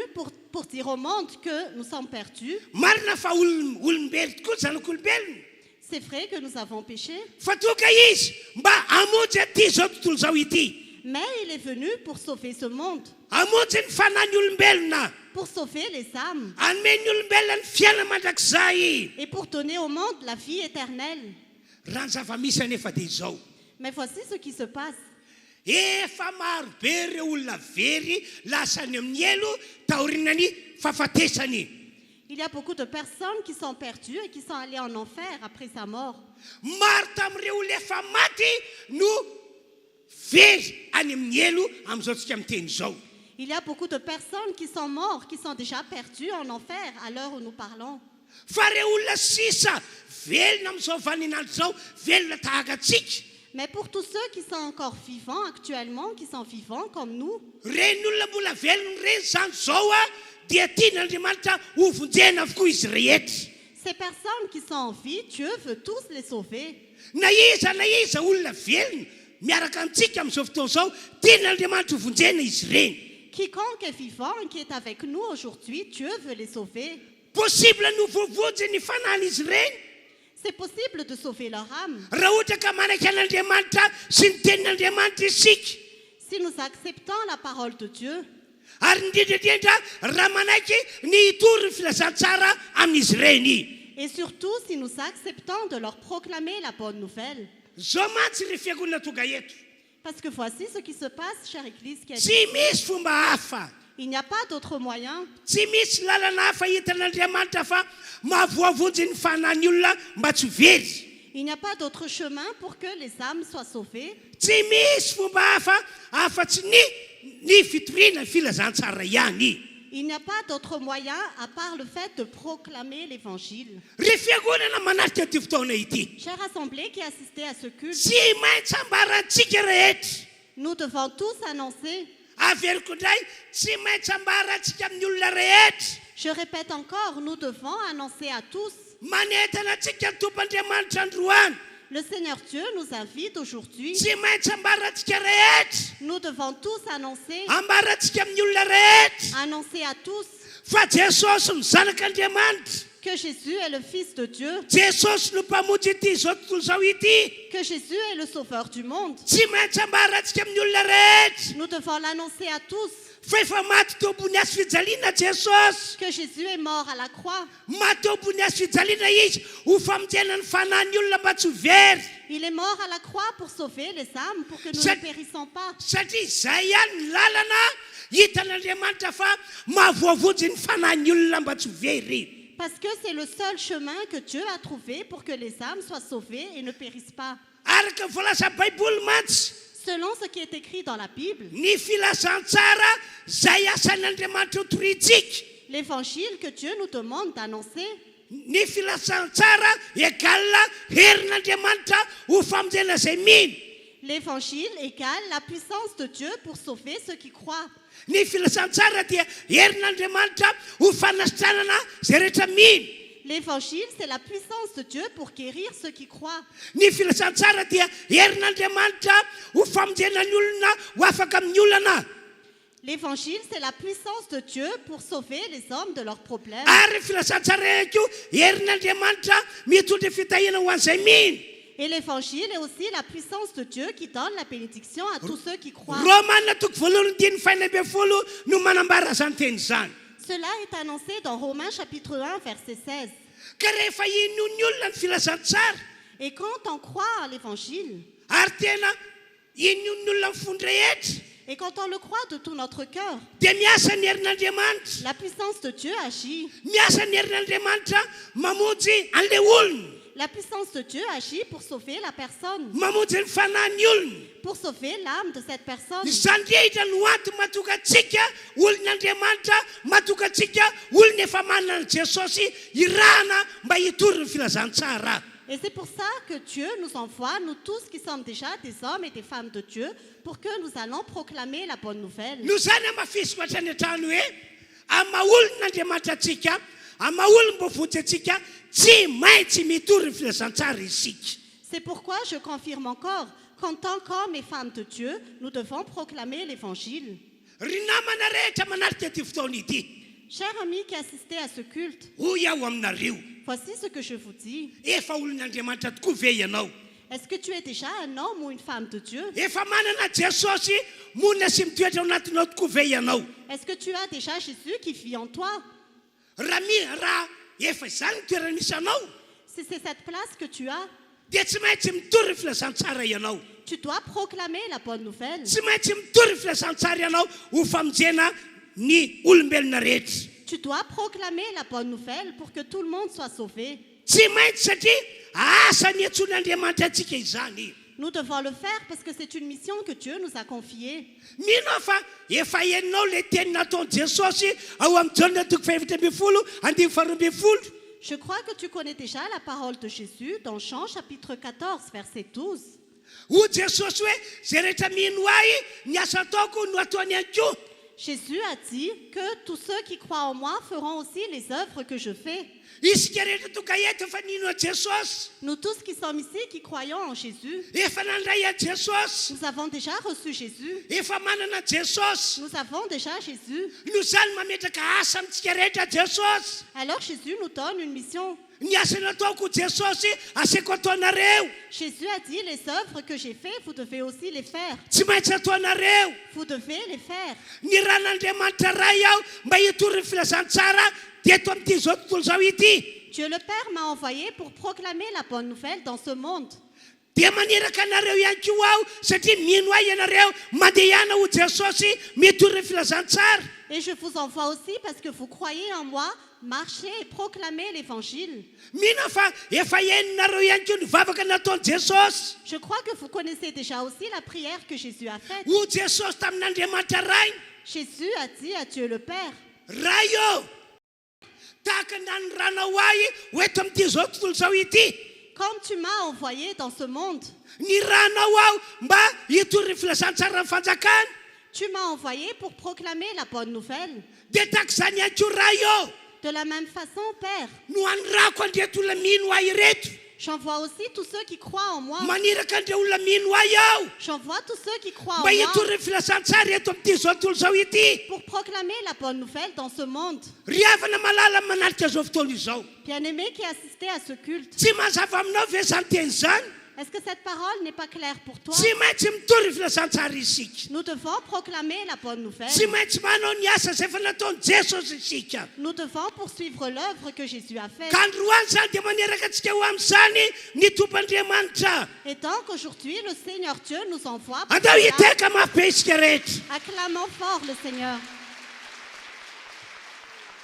E: pour dire au monde que nous sommes perdus.
D: Marina fa olombelo tokoa zanak'olombelona.
E: C'est vrai que nous avons péché,
D: Fa toka izy mba hamonjy aty izao tontolo izao ity.
E: mais il est venu pour sauver ce monde,
D: Hamonjy ny fanahin'ny olombelona.
E: pour sauver les âmes
D: Anomen'ny olombelona ny fiainana mandrakizay.
E: et pour donner au monde la vie éternelle.
D: Raha ny zava-misy anefa dia izao.
E: Mais voici ce qui se passe.
D: Efa maro be ireo olona very lasany amin'ny elo taorinany fahafatesany.
E: Il y a beaucoup de personnes qui sont perdues et qui sont allées en enfer après sa mort.
D: Maro tamin'ireo olona efa maty no very any amin'ny elo amin'izao tsika miteny izao.
E: Il y a beaucoup de personnes qui sont mortes, qui sont déjà perdues en enfer à l'heure où nous parlons.
D: Fa ireo olona sisa velona amin'izao vaninandro izao velona tahaka atsika.
E: Mais pour tous ceux qui sont encore vivants actuellement, qui sont vivants comme nous,
D: Reny olona mbola velona reny zany izao a dia tian'Andriamanitra ho vonjena avokoa izy rehetra.
E: ces personnes qui sont en vie, Dieu veut tous les sauver.
D: Na iza olona velona miaraka amintsika amin'izao fotoana izao tian'Andriamanitra ho vonjena izy reny.
E: Quiconque est vivant et qui est avec nous aujourd'hui, Dieu veut les sauver.
D: Possible no voavojy ny fanahiny izy reny.
E: C'est possible de sauver leur âme
D: Raha ohatra ka manaiky an'Andriamanitra sy ny tenin'Andriamanitra isika.
E: si nous acceptons la parole de Dieu
D: Ary indrindrandrindra raha manaiky ny hitory ny filazantsara amin'izy reny.
E: et surtout si nous acceptons de leur proclamer la bonne nouvelle.
D: Zao mantsy ry fiangonana tonga eto.
E: Parce que voici ce qui se passe, chère Église, qui a dit,
D: Tsy misy fomba hafa.
E: il n'y a pas d'autre moyen.
D: Tsy misy lalana hafa hitan'Andriamanitra fa mahavoavonjy ny fanahin'ny olona mba tsy ho very.
E: Il n'y a pas d'autre chemin pour que les âmes soient sauvées.
D: Tsy misy fomba hafa afa-tsy ny fitoriana ny filazantsara ihany.
E: Il n'y a pas d'autre moyen à part le fait de proclamer l'évangile.
D: Ry fiangonana manarika ity fotoana ity.
E: Chère assemblée qui assistez à ce culte,
D: Tsy maintsy ambarantsika rehetra.
E: nous devons tous annoncer,
D: Averiko indray tsy maintsy ambarantsika amin'ny olona rehetra.
E: je répète encore, nous devons annoncer à tous.
D: Manentana antsika ny tompoandriamanitra androany.
E: Le Seigneur Dieu nous invite aujourd'hui.
D: Tsy maintsy ambarantsika rehetra.
E: Nous devons tous annoncer,
D: Ambarantsika amin'ny olona rehetra
E: annoncer à tous
D: fa Jesosy ny zanak'Andriamanitra.
E: que Jésus est le Fils de Dieu,
D: jesosy no mpamonjy ity zao tontolo zao ity
E: que Jésus est le Sauveur du monde.
D: tsy maintsy ambara antsika amin'ny olona rehetra
E: Nous devons l'annoncer à tous
D: fa efa maty teo ambony azo fijaliana jesosy
E: que Jésus est mort à la croix.
D: maty teo ambony azo fijaliana izy ho famonjena ny fanahin'ny olona mba tsy ho very
E: Il est mort à la croix pour sauver les âmes, pour que nous
D: Ça-
E: ne périssons pas.
D: satria izay ihany ny lalana hitan'Andriamanitra fa mahavoavojy ny fanahin'ny olona mba tsy ho very.
E: Parce que c'est le seul chemin que Dieu a trouvé pour que les âmes soient sauvées et ne périssent pas.
D: Araka voalaza baiboly mantsy
E: Selon ce qui est écrit dans la Bible,
D: ny filazantsara zay asan'Andriamanitra hotoritsika
E: l'évangile que Dieu nous demande d'annoncer,
D: ny filazantsara egala herin'Andriamanitra ho famonjena zay mino.
E: l'évangile égale la puissance de Dieu pour sauver ceux qui croient.
D: Ny filazantsara dia herin'Andriamanitra ho fanasitranana zay rehetra mino.
E: L'évangile, c'est la puissance de Dieu pour guérir ceux qui croient.
D: Ny filazantsara dia herin'Andriamanitra ho famonjena ny olona ho afaka amin'ny olana.
E: L'évangile, c'est la puissance de Dieu pour sauver les hommes de leurs problèmes.
D: Ary filazantsara eko herin'Andriamanitra mitondra fitahina ho an'izay mino.
E: Et l'évangile est aussi la puissance de Dieu qui donne la bénédiction à tous ceux qui croient.
D: Romanina toko voalohany dimy faina amby folo no manambara zany teny zany.
E: Cela est annoncé dans Romains chapitre 1, verset 16.
D: Ka rehefa inony olona ny filazantsara
E: Et quand on croit à l'évangile,
D: ary tena inony olona ny fony rehetra
E: et quand on le croit de tout notre cœur,
D: dia miasa ny herin'Andriamanitra.
E: la puissance de Dieu agit.
D: Miasa ny herin'Andriamanitra mamonjy an'ilay olona,
E: La puissance de Dieu agit pour sauver la personne,
D: mamonjy ny fanahin'ny olona.
E: pour sauver l'âme de cette personne.
D: Izany rehetra no antony mahatonga antsika olon'Andriamanitra, mahatonga antsika olona efa manana an'i Jesosy irahana mba hitory ny filazantsara.
E: Et c'est pour ça que Dieu nous envoie, nous tous qui sommes déjà des hommes et des femmes de Dieu, pour que nous allons proclamer la bonne nouvelle.
D: No zany amafisiko hatrany an-trano hoe amaolon'Andriamanitra atsika, amaolona mba vonjy atsika tsy maintsy mitory ny filazantsara isika.
E: C'est pourquoi je confirme encore qu'en tant qu'hommes et femmes de Dieu, nous devons proclamer l'évangile.
D: Ry namana rehetra manarika ity fotoana ity,
E: Chers amis qui assistez à ce culte,
D: hoy aho aminareo,
E: voici ce que je vous dis.
D: efa olon'Andriamanitra tokoa ve ianao?
E: Est-ce que tu es déjà un homme ou une femme de Dieu?
D: Efa manana Jesosy monina sy mitoetra ao anatinao tokoa ve ianao?
E: Est-ce que tu as déjà Jésus qui vit en toi?
D: Raha efa izany ny toerana misy anao,
E: Si c'est cette place que tu as,
D: dia tsy maintsy mitory ny filazantsara ianao.
E: tu dois proclamer la bonne nouvelle.
D: Tsy maintsy mitory ny filazantsara ianao ho famonjena ny olombelona rehetra.
E: Tu dois proclamer la bonne nouvelle pour que tout le monde soit sauvé.
D: Tsy maintsy satria asa ny antson'Andriamanitra antsika izany.
E: Nous devons le faire parce que c'est une mission que Dieu nous a confiée.
D: Mino fa efa henonao le teny nataon'i Jesosy ao amin'ny Jaona toko faefatra ambin'ny folo andimy faharoa ambin'ny folo.
E: Je crois que tu connais déjà la parole de Jésus dans Jean chapitre 14, verset 12.
D: Ho Jesosy hoe zay rehetra mino ahy ny asa ataoko no ataony ihany koa.
E: Jésus a dit que tous ceux qui croient en moi feront aussi les œuvres que je fais.
D: Isika rehetra tonga eto efa nino a Jesosy,
E: Nous tous qui sommes ici, qui croyons en Jésus,
D: efa nandray a Jesosy,
E: nous avons déjà reçu Jésus.
D: efa manana Jesosy.
E: Nous avons déjà Jésus.
D: No zany mametraka asa amintsika rehetra Jesosy.
E: Alors Jésus nous donne une mission.
D: Ny asa nataoko Jesosy aseko ataonareo.
E: Jésus a dit, les œuvres que j'ai faites, vous devez aussi les faire.
D: Tsy maintsy ataonareo.
E: Vous devez les faire.
D: Ny raha n'Andriamanitra ray aho mba hitory ny filazantsara dia eto amin'ity zao tontolo zao ity.
E: Dieu le Père m'a envoyé pour proclamer la bonne nouvelle dans ce monde.
D: Dia maneraka anareo ihany koa aho satria mino ahy ianareo mandeha ihany ho Jesosy mitory ny filazantsara.
E: Et je vous envoie aussi parce que vous croyez en moi, marchez et proclamez l'évangile.
D: Mino fa efa heninareo ihany koa ny vavaka nataon'i Jesosy.
E: Je crois que vous connaissez déjà aussi la prière que Jésus a faite.
D: Ho Jesosy tamin'Andriamanitra ray.
E: Jésus a dit à Dieu le Père,
D: Ray io tahaka nanoranao ahy ho eto amin'ity zao tontolo zao ity.
E: comme tu m'as envoyé dans ce monde,
D: Ny ranao aho mba hitory ny filazantsara ny fanjakana.
E: tu m'as envoyé pour proclamer la bonne nouvelle.
D: Dia tahaka izany ihany koa raha io
E: De la même façon, Père,
D: no anyrako andreto olona mino ahy reto.
E: J'envoie aussi tous ceux qui croient en moi.
D: maniraka andreo olona mino ahy aho
E: J'envoie tous ceux qui croient en
D: mba
E: moi
D: hitoriny filazantsara eto amin'ity zao tontolo zao ity
E: pour proclamer la bonne nouvelle dans ce monde.
D: ry havana malala manarika zao fotoana izao
E: Bien-aimés qui assistez à ce culte,
D: tsy mazava aminao ve zany teny zany
E: est-ce que cette parole n'est pas claire pour toi?
D: tsy maintsy mitory filazantsara isika
E: Nous devons proclamer la bonne nouvelle.
D: tsy maintsy manao ny asa zay efa nataony jesosy isika
E: Nous devons poursuivre l'œuvre que Jésus a faite.
D: ka androany zany dia maneraka antsika ho amin'izany ny tompoandriamanitra
E: Et tant qu'aujourd'hui le Seigneur Dieu nous envoie pour
D: andao
E: cela,
D: hiteka mafy be isika rehetra
E: acclamons fort le Seigneur.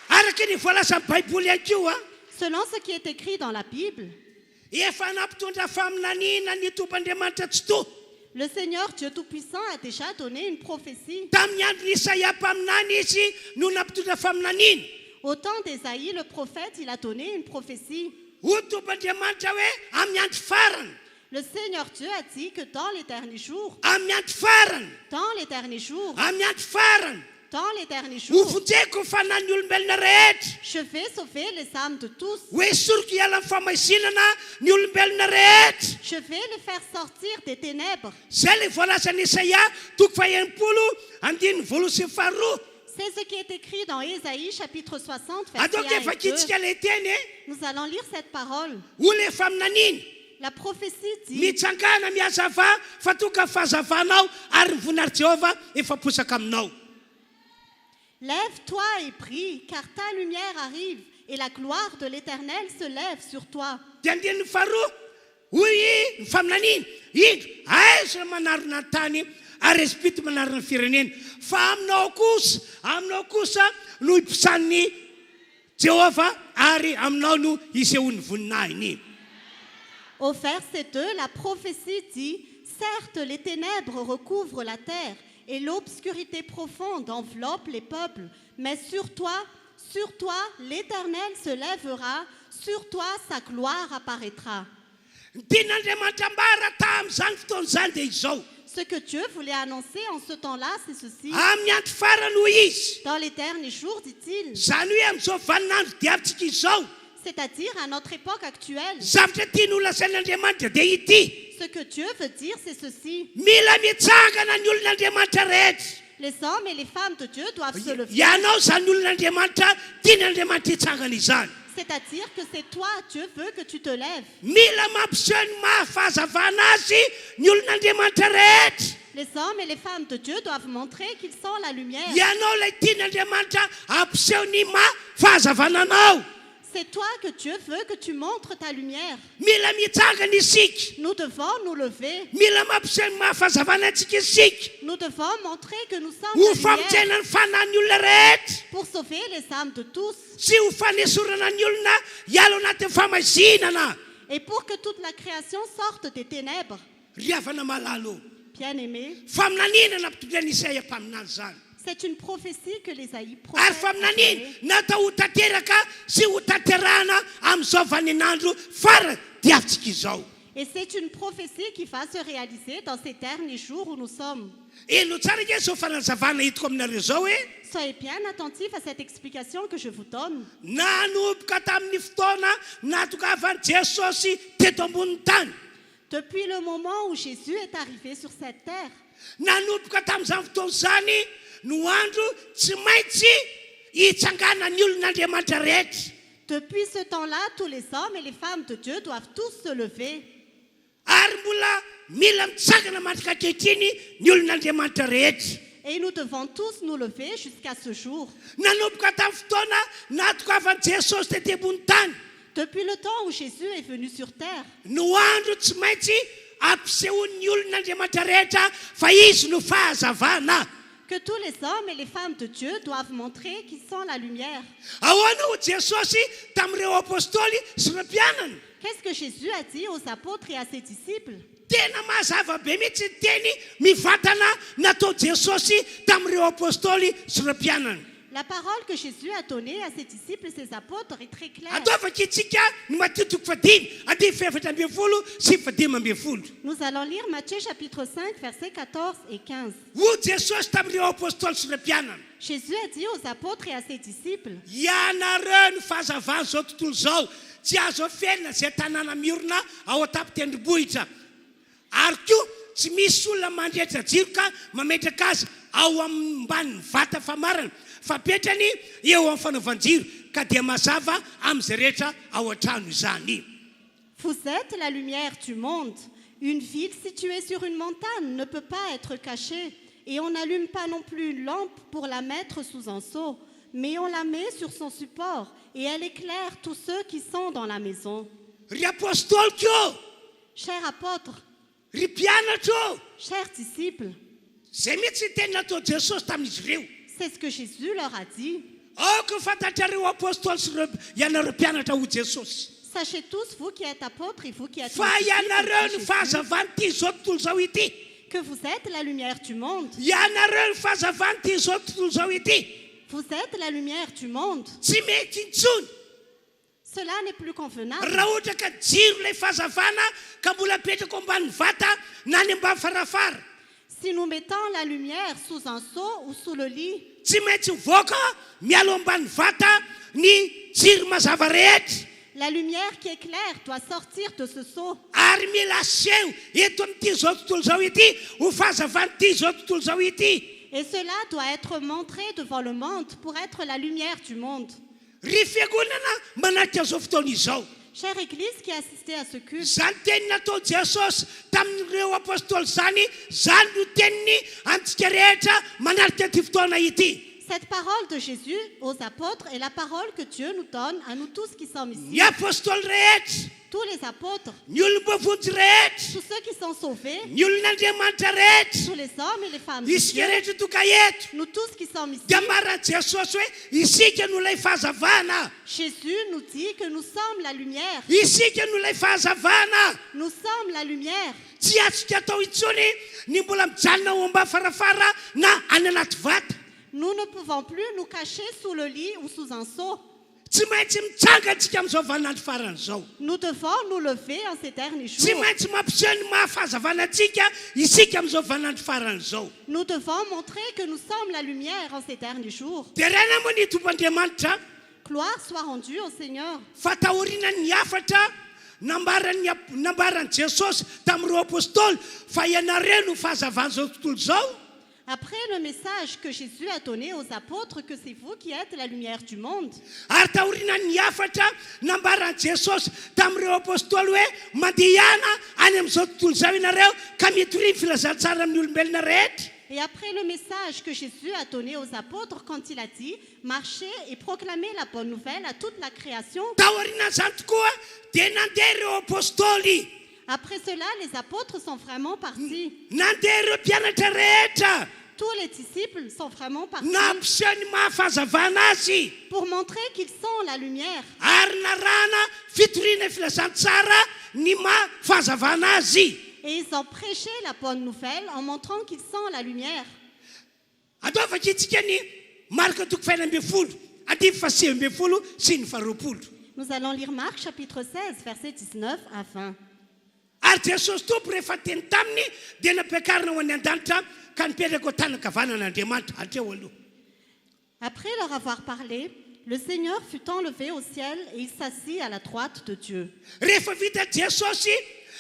D: araka ny voalaza ny baiboly ihany koa
E: Selon ce qui est écrit dans la Bible,
D: efa nampitondra faminaniana ny tompoandriamanitra tsy to
E: le Seigneur Dieu Tout-Puissant a déjà donné une prophétie.
D: tamin'ny andro n'isaia mpaminany izy no nampitondra faminaniana
E: Au temps d'Ésaïe, le prophète, il a donné une prophétie.
D: ho tompoandriamanitra hoe amin'ny andro farany
E: Le Seigneur Dieu a dit que dans les derniers jours,
D: amin'ny andro farany
E: dans les derniers jours,
D: amin'ny andro farany
E: dans les derniers
D: ho
E: jours,
D: vonjeko ny fanan'ny olombelona rehetra
E: je vais sauver les âmes de tous.
D: hoe soroko hiala amin'ny famaisinana ny olombelona rehetra
E: Je vais les faire sortir des ténèbres.
D: zay le voalazan'ny isaia toko faha-enimpolo andiny voalo sy faharoa
E: C'est ce qui est écrit dans Ésaïe chapitre 60,
D: ataoko
E: verset 1
D: efa
E: et 2.
D: kitsika le teny
E: Nous allons lire cette parole.
D: ho le faminaniana
E: La prophétie dit,
D: mitsangana miazava fa toka fahazavanao ary ny voninahary Jehova efa posaka aminao
E: lève-toi et prie, car ta lumière arrive, et la gloire de l'Éternel se lève sur toi.
D: dia andininy faharoa hoy ny faminaniana indro aiza no manarona ny tany ary espity manarona ny firenena fa aminao kosa no hipisan'ny Jehova ary aminao no isehoan'ny voninahiny.
E: Au verset 2, la prophétie dit, certes les ténèbres recouvrent la terre et l'obscurité profonde enveloppe les peuples, mais sur toi, l'Éternel se lèvera, sur toi sa gloire apparaîtra.
D: Ny tian'Andriamanitra ambara tamin'izany fotoana izany dia izao
E: Ce que Dieu voulait annoncer en ce temps-là, c'est ceci.
D: amin'ny andro farany ho izy
E: Dans les derniers jours, dit-il,
D: zany hoe amin'izao vaninandro diavintsika izao
E: c'est-à-dire à notre époque actuelle.
D: zavatra tiany holasain'Andriamanitra dia ity
E: Ce que Dieu veut dire, c'est ceci.
D: mila mitsangana ny olon'Andriamanitra rehetra
E: Les hommes et les femmes de Dieu doivent se lever.
D: ianao zany olon'Andriamanitra tian'Andriamanitra hitsangana izany
E: C'est-à-dire que c'est toi, Dieu veut que tu te lèves.
D: mila mampiseho ny mahafahazavana azy ny olon'Andriamanitra rehetra
E: Les hommes et les femmes de Dieu doivent montrer qu'ils sont la lumière.
D: ianao ilay tian'Andriamanitra ampiseho ny mahafahazavana anao
E: C'est toi que Dieu veut que tu montres ta lumière.
D: mila mitsangana isika
E: Nous devons nous lever.
D: mila mampiseho ny mahafahazavana antsika isika
E: Nous devons montrer que nous sommes
D: ho
E: la lumière
D: famonjena ny fanahin'ny olona rehetra
E: pour sauver les âmes de tous
D: sy ho fanesorana ny olona hialo anatin'ny famaisinana
E: et pour que toute la création sorte des ténèbres.
D: ry havana malalo
E: Bien-aimés,
D: faminaniana nampitondrian'ny Isaia mpaminany zany
E: c'est une prophétie que l'Ésaïe
D: ary
E: prophète a
D: faminaniana
E: donnée.
D: natao ho tanteraka sy ho tanterahana amin'izao vaninandro fara diavintsika izao
E: Et c'est une prophétie qui va se réaliser dans ces derniers jours où nous sommes.
D: eno tsara ke zao fanazavana hitako aminareo zao hoe
E: Soyez bien attentifs à cette explication que je vous donne.
D: nanomboka tamin'ny fotoana natokavan'i Jesosy teto ambonin'ny tany
E: Depuis le moment où Jésus est arrivé sur cette terre,
D: nanomboka tamin'izany fotoana zany no andro tsy maintsy hitsangana ny olon'Andriamanitra rehetra
E: depuis ce temps-là, tous les hommes et les femmes de Dieu doivent tous se lever.
D: ary mbola mila mitsangana mandrika ankehitriny ny olon'Andriamanitra rehetra
E: Et nous devons tous nous lever jusqu'à ce jour.
D: nanomboka tamin'ny fotoana natokavan'i Jesosy tety ambony tany
E: Depuis le temps où Jésus est venu sur terre,
D: no andro tsy maintsy ampisehoan'ny olon'Andriamanitra rehetra fa izy no fahazavana
E: que tous les hommes et les femmes de Dieu doivent montrer qu'ils sont la lumière.
D: ahoana ho Jesosy tamin'ireo apôstôly sy ireo mpianana
E: Qu'est-ce que Jésus a dit aux apôtres et à ses disciples?
D: tena mazava be mihitsy ny teny mivantana natao Jesosy tamin'ireo apôstôly sy ireo mpianana
E: La parole que Jésus a donnée à ses disciples et ses apôtres est très claire.
D: Ataovakitsika ny matitoko fadimy ady fefatra ambin'ny folo sy fadimy ambin'ny folo.
E: Nous allons lire Matthieu chapitre 5, versets 14 et 15.
D: Ho Jesosy tamin'ireo apôstôly sy ireo mpianana.
E: Jésus a dit aux apôtres et à ses disciples,
D: Ianareo ny fahazavana zao tontolo zao tsy azo afelina zay tanàna miorina ao atapy-tendrombohitra. Ary koa tsy misy olona mandrehetra jiro ka mametraka azy ao amban'ny vata famarana fa petrany eo amin'ny fanaovan-jiro ka dia mazava amin'izay rehetra ao an-trano izany.
E: vous êtes la lumière du monde. Une ville située sur une montagne ne peut pas être cachée. Et on n'allume pas non plus une lampe pour la mettre sous un seau, mais on la met sur son support et elle éclaire tous ceux qui sont dans la maison.
D: Ry apôstôly keo,
E: Chers apôtres,
D: ry mpianatra,
E: chers disciples,
D: zay mihitsy teny natao Jesosy tamin'izy ireo.
E: c'est ce que Jésus leur a dit.
D: Aoka fantatrareo apôstôly sy ireo ianareo mpianatra ho Jesosy.
E: Sachez tous, vous qui êtes apôtres et vous qui êtes
D: Fa
E: disciples
D: ianareo
E: de
D: ny
E: Jésus,
D: fahazavana ty zao tontolo zao ity.
E: que vous êtes la lumière du monde.
D: Ianareo ny fahazavana ty zao tontolo zao ity.
E: Vous êtes la lumière du monde.
D: Tsy mety intsony.
E: Cela n'est plus convenable.
D: Raha ohatra ka jiro ilay fahazavana ka mbola apetraka ambany vata na ny ambany farafara.
E: Si nous mettons la lumière sous un seau ou sous le lit,
D: Tsy maintsy mivoaka mialo ambany vata ny jiro mazava rehetra.
E: la lumière qui éclaire doit sortir de ce seau.
D: Ary mila seho eto amin'ity zao tontolo zao ity ho fahazavana ty zao tontolo zao ity.
E: Et cela doit être montré devant le monde pour être la lumière du monde.
D: Ry fiangonana manatrika zao fotoana izao.
E: Chère Église qui assistez à ce culte,
D: Zany teny natao Jesosy tamin'ireo apôstôly zany no teniny antsika rehetra manarika ty fotoana ity.
E: cette parole de Jésus aux apôtres est la parole que Dieu nous donne à nous tous qui sommes
D: Ny
E: ici.
D: apôstôly rehetra,
E: Tous les apôtres,
D: ny olombavonjy rehetra,
E: tous ceux qui sont sauvés,
D: ny olon'Andriamanitra rehetra,
E: tous les hommes et les femmes de
D: isika
E: Dieu,
D: rehetra toka eto.
E: nous tous qui sommes ici.
D: Dia marana Jesosy hoe isika no lay fahazavana.
E: Jésus nous dit que nous sommes la lumière.
D: Isika no lay fahazavana.
E: Nous sommes la lumière.
D: Tsy atsika atao intsony ny mbola mijanona ao amba farafara na any anaty vata.
E: Nous ne pouvons plus nous cacher sous le lit ou sous un seau.
D: Tsy maintsy mitsanga antsika amin'izao vaninandro faran'izao.
E: Nous devons nous lever en ces derniers
D: Tsy
E: jours.
D: maintsy mampiseho ny mahafahazavana antsika isika amin'izao vaninandro faran'izao.
E: Nous devons montrer que nous sommes la lumière en ces derniers jours.
D: Dia rena moa ny tompandriamanitra
E: Gloire soit rendue au Seigneur.
D: fatahorinany ny afatra nambarany Jesosy tamin'ireo apôstôly fa ianareo no fahazavana zao tontolo zao.
E: Après le message que Jésus a donné aux apôtres que c'est vous qui êtes la lumière du monde,
D: Ary tahorinany ny afatra nambarany Jesosy tamin'ireo apôstôly hoe mandehana any amin'izao tontolo zao ianareo ka mety ho ry filazantsara amin'ny olombelona rehetra.
E: et après le message que Jésus a donné aux apôtres quand il a dit « Marchez et proclamez la bonne nouvelle à toute la création »,
D: Tahorinan'izany tokoa dia nandeha ireo apôstôly.
E: après cela, les apôtres sont vraiment partis.
D: Nandeha ireo mpianatra rehetra
E: Tous les disciples sont vraiment partis
D: nampiseho ny mahafahazavana azy.
E: pour montrer qu'ils sont la lumière.
D: Ary narana fitoriana filazantsara ny mahafahazavana azy.
E: Et ils ont prêché la bonne nouvelle en montrant qu'ils sont la lumière.
D: Ataovakitsika ny marika toko faina ambin'ny folo andimy faha sivy ambin'ny folo sy ny faharoapolo.
E: Nous allons lire Marc chapitre 16, versets 19 à 20.
D: Ary Jesosy tompo rehefa teny taminy dia nampiakarina ho any an-danitra ka nipetraka ao tany-kavanan'Andriamanitra hatreo aloha.
E: Après leur avoir parlé, le Seigneur fut enlevé au ciel et il s'assit à la droite de Dieu.
D: Rehefa vita Jesosy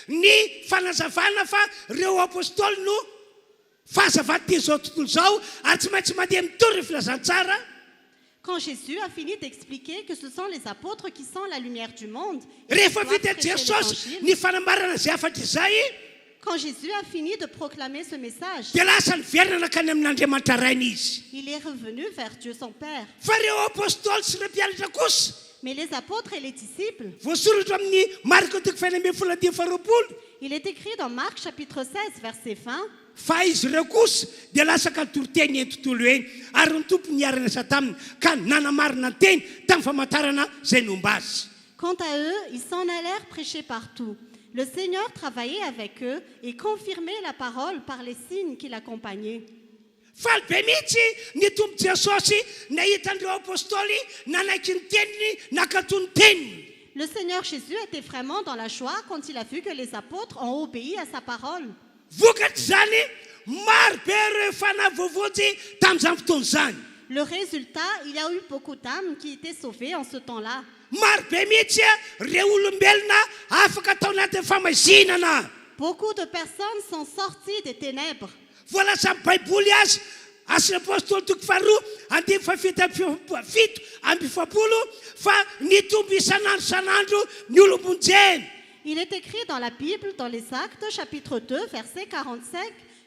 D: ny fanazavana fa ireo apôstôly no fahazavana ty zao tontolo zao ary tsy maintsy mandeha mitory filazantsara.
E: Quand Jésus a fini d'expliquer que ce sont les apôtres qui sont la lumière du monde, et
D: Rehefa
E: qu'ils doivent
D: vita
E: prêcher
D: Jesosy
E: l'évangile,
D: ny fanambarana zay afatra izay
E: quand Jésus a fini de proclamer ce message,
D: dia lasa niverina nakany amin'Andriamanitra rainy izy.
E: il est revenu vers Dieu son Père.
D: Fa ireo apôstôly sy ireo mpianatra kosa
E: Mais les apôtres et les disciples,
D: voasoratra amin'ny marika toko faina ambin'ny folo dimy faharoapolo
E: il est écrit dans Marc chapitre 16, verset 20,
D: fa izy ireo kosa dia lasaka nitoriteny eny tontolo eny ary ny tompo niarana sa taminy ka nanamarina ny teny tamin'ny famantarana zay nomba azy.
E: quant à eux, ils s'en allèrent prêcher partout. Le Seigneur travaillait avec eux et confirmait la parole par les signes qui l'accompagnaient.
D: faly be mihitsy ny tombo Jesosy nahitandreo apôstôly nanaiky ny teniny nakato ny teniny.
E: Le Seigneur Jésus était vraiment dans la joie quand il a vu que les apôtres ont obéi à sa parole.
D: Vokatry zany maro be ireo fanavovotsy tamin'izany fotoana zany.
E: Le résultat, il y a eu beaucoup d'âmes qui étaient sauvées en ce temps-là.
D: Maro be mihitsy reo olombelona afaka atao anatin'ny famazinana.
E: Beaucoup de personnes sont sorties des ténèbres.
D: Voalaza amin'ny baiboly azy Asy apôstôly toko faharoa andimy fafito amby efapolo fa nitombo isanandro ny olombonjeny.
E: Il est écrit dans la Bible, dans les Actes, chapitre 2, verset 45,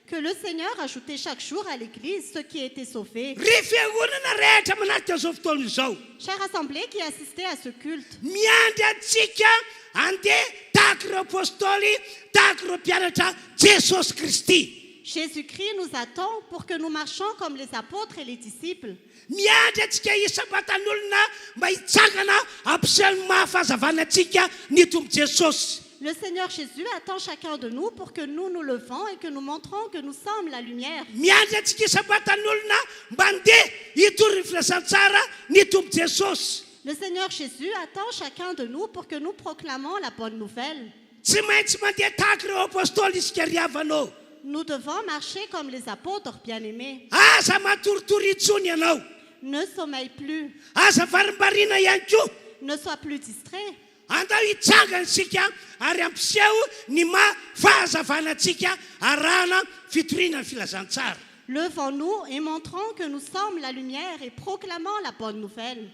E: que le Seigneur ajoutait chaque jour à l'Église ceux qui étaient sauvés.
D: Ry fiangonana rehetra manatrika an'izao fotoana izao.
E: Chère assemblée qui assistait à ce culte,
D: Miandry antsika andeha tahaka ireo apôstôly, tahaka ireo mpianatra Jesosy Kristy.
E: Jésus-Christ nous attend pour que nous marchions comme les apôtres et les disciples.
D: Miandry antsika isabatan'olona mba hitsangana ampiseho ny mahafahazavana antsika ny tombo Jesosy.
E: Le Seigneur Jésus attend chacun de nous pour que nous nous levons et que nous montrons que nous sommes la lumière.
D: Miandry antsika isabatan'olona mba andeha hitory ny filasan-tsara ny tombo Jesosy.
E: Le Seigneur Jésus attend chacun de nous pour que nous proclamons la bonne nouvelle.
D: Tsy maintsy mandeha tahaka ireo apôstôly isika riavanao.
E: Nous devons marcher comme les apôtres bien-aimés.
D: Aza matoritory intsony ianao.
E: Ne sommeille plus,
D: Aza varimbarina ihany koa.
E: ne sois plus distrait.
D: Andao hitsangana isika ary ampiseho ny mahafahazavana antsika arahana fitoriana ny filazantsara.
E: Levons-nous et montrons que nous sommes la lumière et proclamons la bonne nouvelle.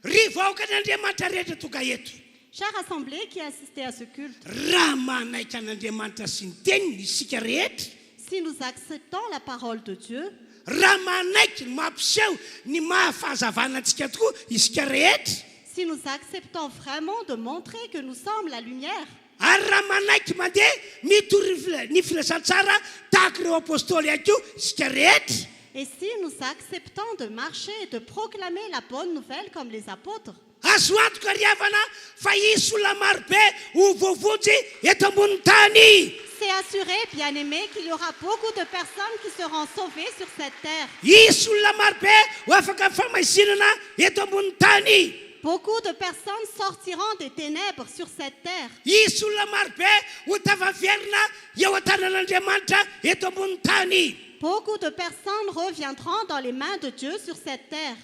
D: Ry vahoaka an'Andriamanitra rehetra tonga eto.
E: Chère assemblée qui assistait à ce culte,
D: Raha manaiky an'Andriamanitra sy ny teniny isika rehetra,
E: si nous acceptons la parole de Dieu,
D: raha manaiky mampiseho ny mahafahazavana antsika tokoa isika rehetra,
E: si nous acceptons vraiment de montrer que nous sommes la lumière,
D: ary raha manaiky mandeha mitory ny filasan-tsara tahaka ireo apôstôly ihany koa isika rehetra,
E: et si nous acceptons de marcher et de proclamer la bonne nouvelle comme les apôtres,
D: azo antoka ry havana fa hisy olona marobe ho voavotsy eto ambony tany.
E: c'est assuré, bien-aimés, qu'il y aura beaucoup de personnes qui seront sauvées sur cette terre.
D: Hisy olona marobe ho afaka famaizinana eto ambony tany.
E: Beaucoup de personnes sortiront des ténèbres sur cette terre.
D: Hisy olona marobe ho tavaverina eo an-tanan'Andriamanitra eto ambony tany.
E: Beaucoup de personnes reviendront dans les mains de Dieu sur cette terre.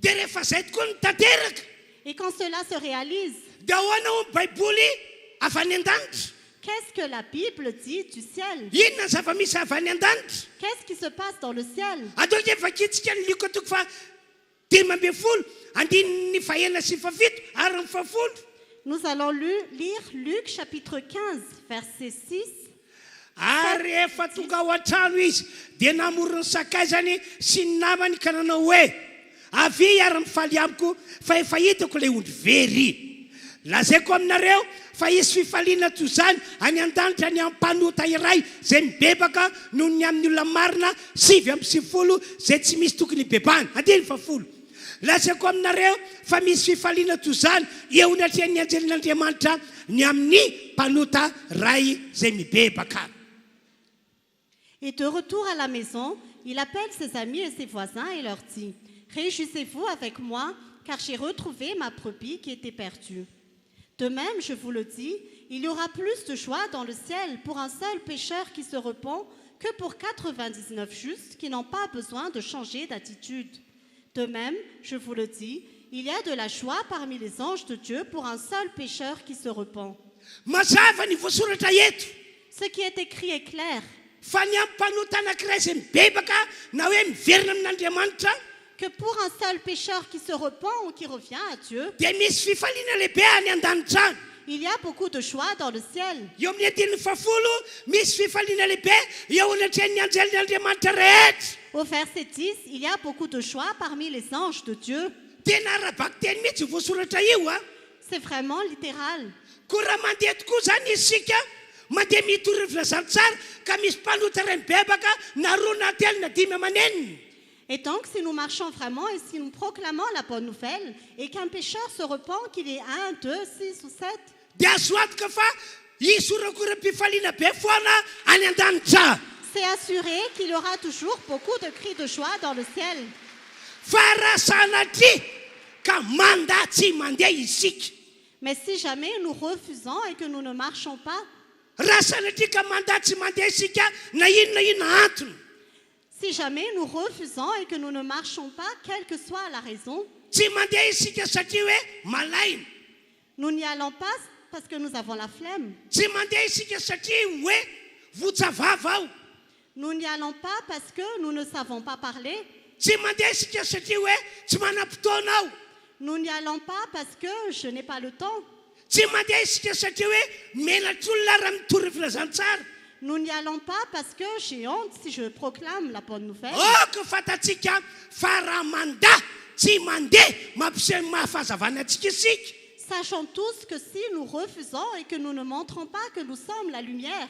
D: Dia rehefa zay tokoa ny tanteraka
E: Et quand cela se réalise,
D: dia ahoana ho ny baiboly avy any an-danitra.
E: qu'est-ce que la Bible dit du ciel?
D: Inona ny zava-misy avy any an-danitra?
E: Qu'est-ce qui se passe dans le ciel?
D: Ataoko evakitsika ny liko toko fa 15 andininy fahaenina sy fafito ary ny fafolo.
E: Nous allons lire Luc chapitre 15, verset 6.
D: Ary efa tonga ao an-trano izy dia namorony sakaizany sy ny namany ka nanao hoe avy ary-mifaly amiko fa efa hitako ilay ondry very. Lazaiko aminareo fa hisy fifaliana toy izany any an-danitra ny ampanota iray izay mibebaka noho ny amin'ny olona marina 7:50 izay tsy misy tokony bebany. 10:10. Lazaiko aminareo fa misy fifaliana toy izany eo natrehan'ny anjelin'Andriamanitra ny amin'ny mpanota ray izay mibebaka.
E: Et de retour à la maison, il appelle ses amis et ses voisins et leur dit: Réjouissez-vous avec moi, car j'ai retrouvé ma brebis qui était perdue. De même, je vous le dis, il y aura plus de joie dans le ciel pour un seul pécheur qui se repent que pour 99 justes qui n'ont pas besoin de changer d'attitude. De même, je vous le dis, il y a de la joie parmi les anges de Dieu pour un seul pécheur qui se repent.
D: Mazava ny voasoratra eto
E: Ce qui est écrit est clair,
D: fa ny amin'ny mpanota anankiray izay mibebaka na hoe miverina amin'Andriamanitra
E: que pour un seul pécheur qui se repent ou qui revient à Dieu,
D: dia misy fifaliana lehibe any an-danitra any.
E: il y a beaucoup de joie dans le ciel.
D: Eo amin'ny 10:10 misy fifaliana lehibe eo anatrehan'ny anjelin'Andriamanitra rehetra.
E: Au verset 10, il y a beaucoup de joie parmi les anges de Dieu.
D: Tena arabaky teny mihitsy voasoratra io a.
E: C'est vraiment littéral.
D: Koa raha mandeha tokoa zany isika mandeha mitory ny filazantsara ka misy mpanota iray mibebaka na 2 na 3 na 5 amaneniny.
E: Et donc, si nous marchons vraiment et si nous proclamons la bonne nouvelle et qu'un pécheur se repent, qu'il est 1, 2, 6 ou 7,
D: Dia azo antoka fa hisy orakoram-pifaliana be foana any an-danitra.
E: c'est assuré qu'il y aura toujours beaucoup de cris de joie dans le ciel.
D: fa raha sanatria ka mandaha tsy mandeha isika
E: Mais si jamais nous refusons et que nous ne marchons pas,
D: raha sanatria ka mandaha tsy mandeha isika na inona antony
E: si jamais nous refusons et que nous ne marchons pas, quelle que soit la raison,
D: tsy mandeha isika satria hoe malaina
E: nous n'y allons pas parce que nous avons la flemme.
D: tsy mandeha isika satria hoe votsavava ao
E: Nous n'y allons pas parce que nous ne savons pas parler.
D: tsy mandeha isika satria hoe tsy manam-potoana ao
E: Nous n'y allons pas parce que je n'ai pas le temps.
D: tsy mandeha isika satria hoe menatr'olona raha mitory filazantsara
E: Nous n'y allons pas parce que j'ai honte si je proclame la bonne nouvelle.
D: que fatatsika fa raha mandaha tsy mandeha mampiseho mahafahazavana antsika isika
E: Sachons tous que si nous refusons et que nous ne montrons pas que nous sommes la lumière,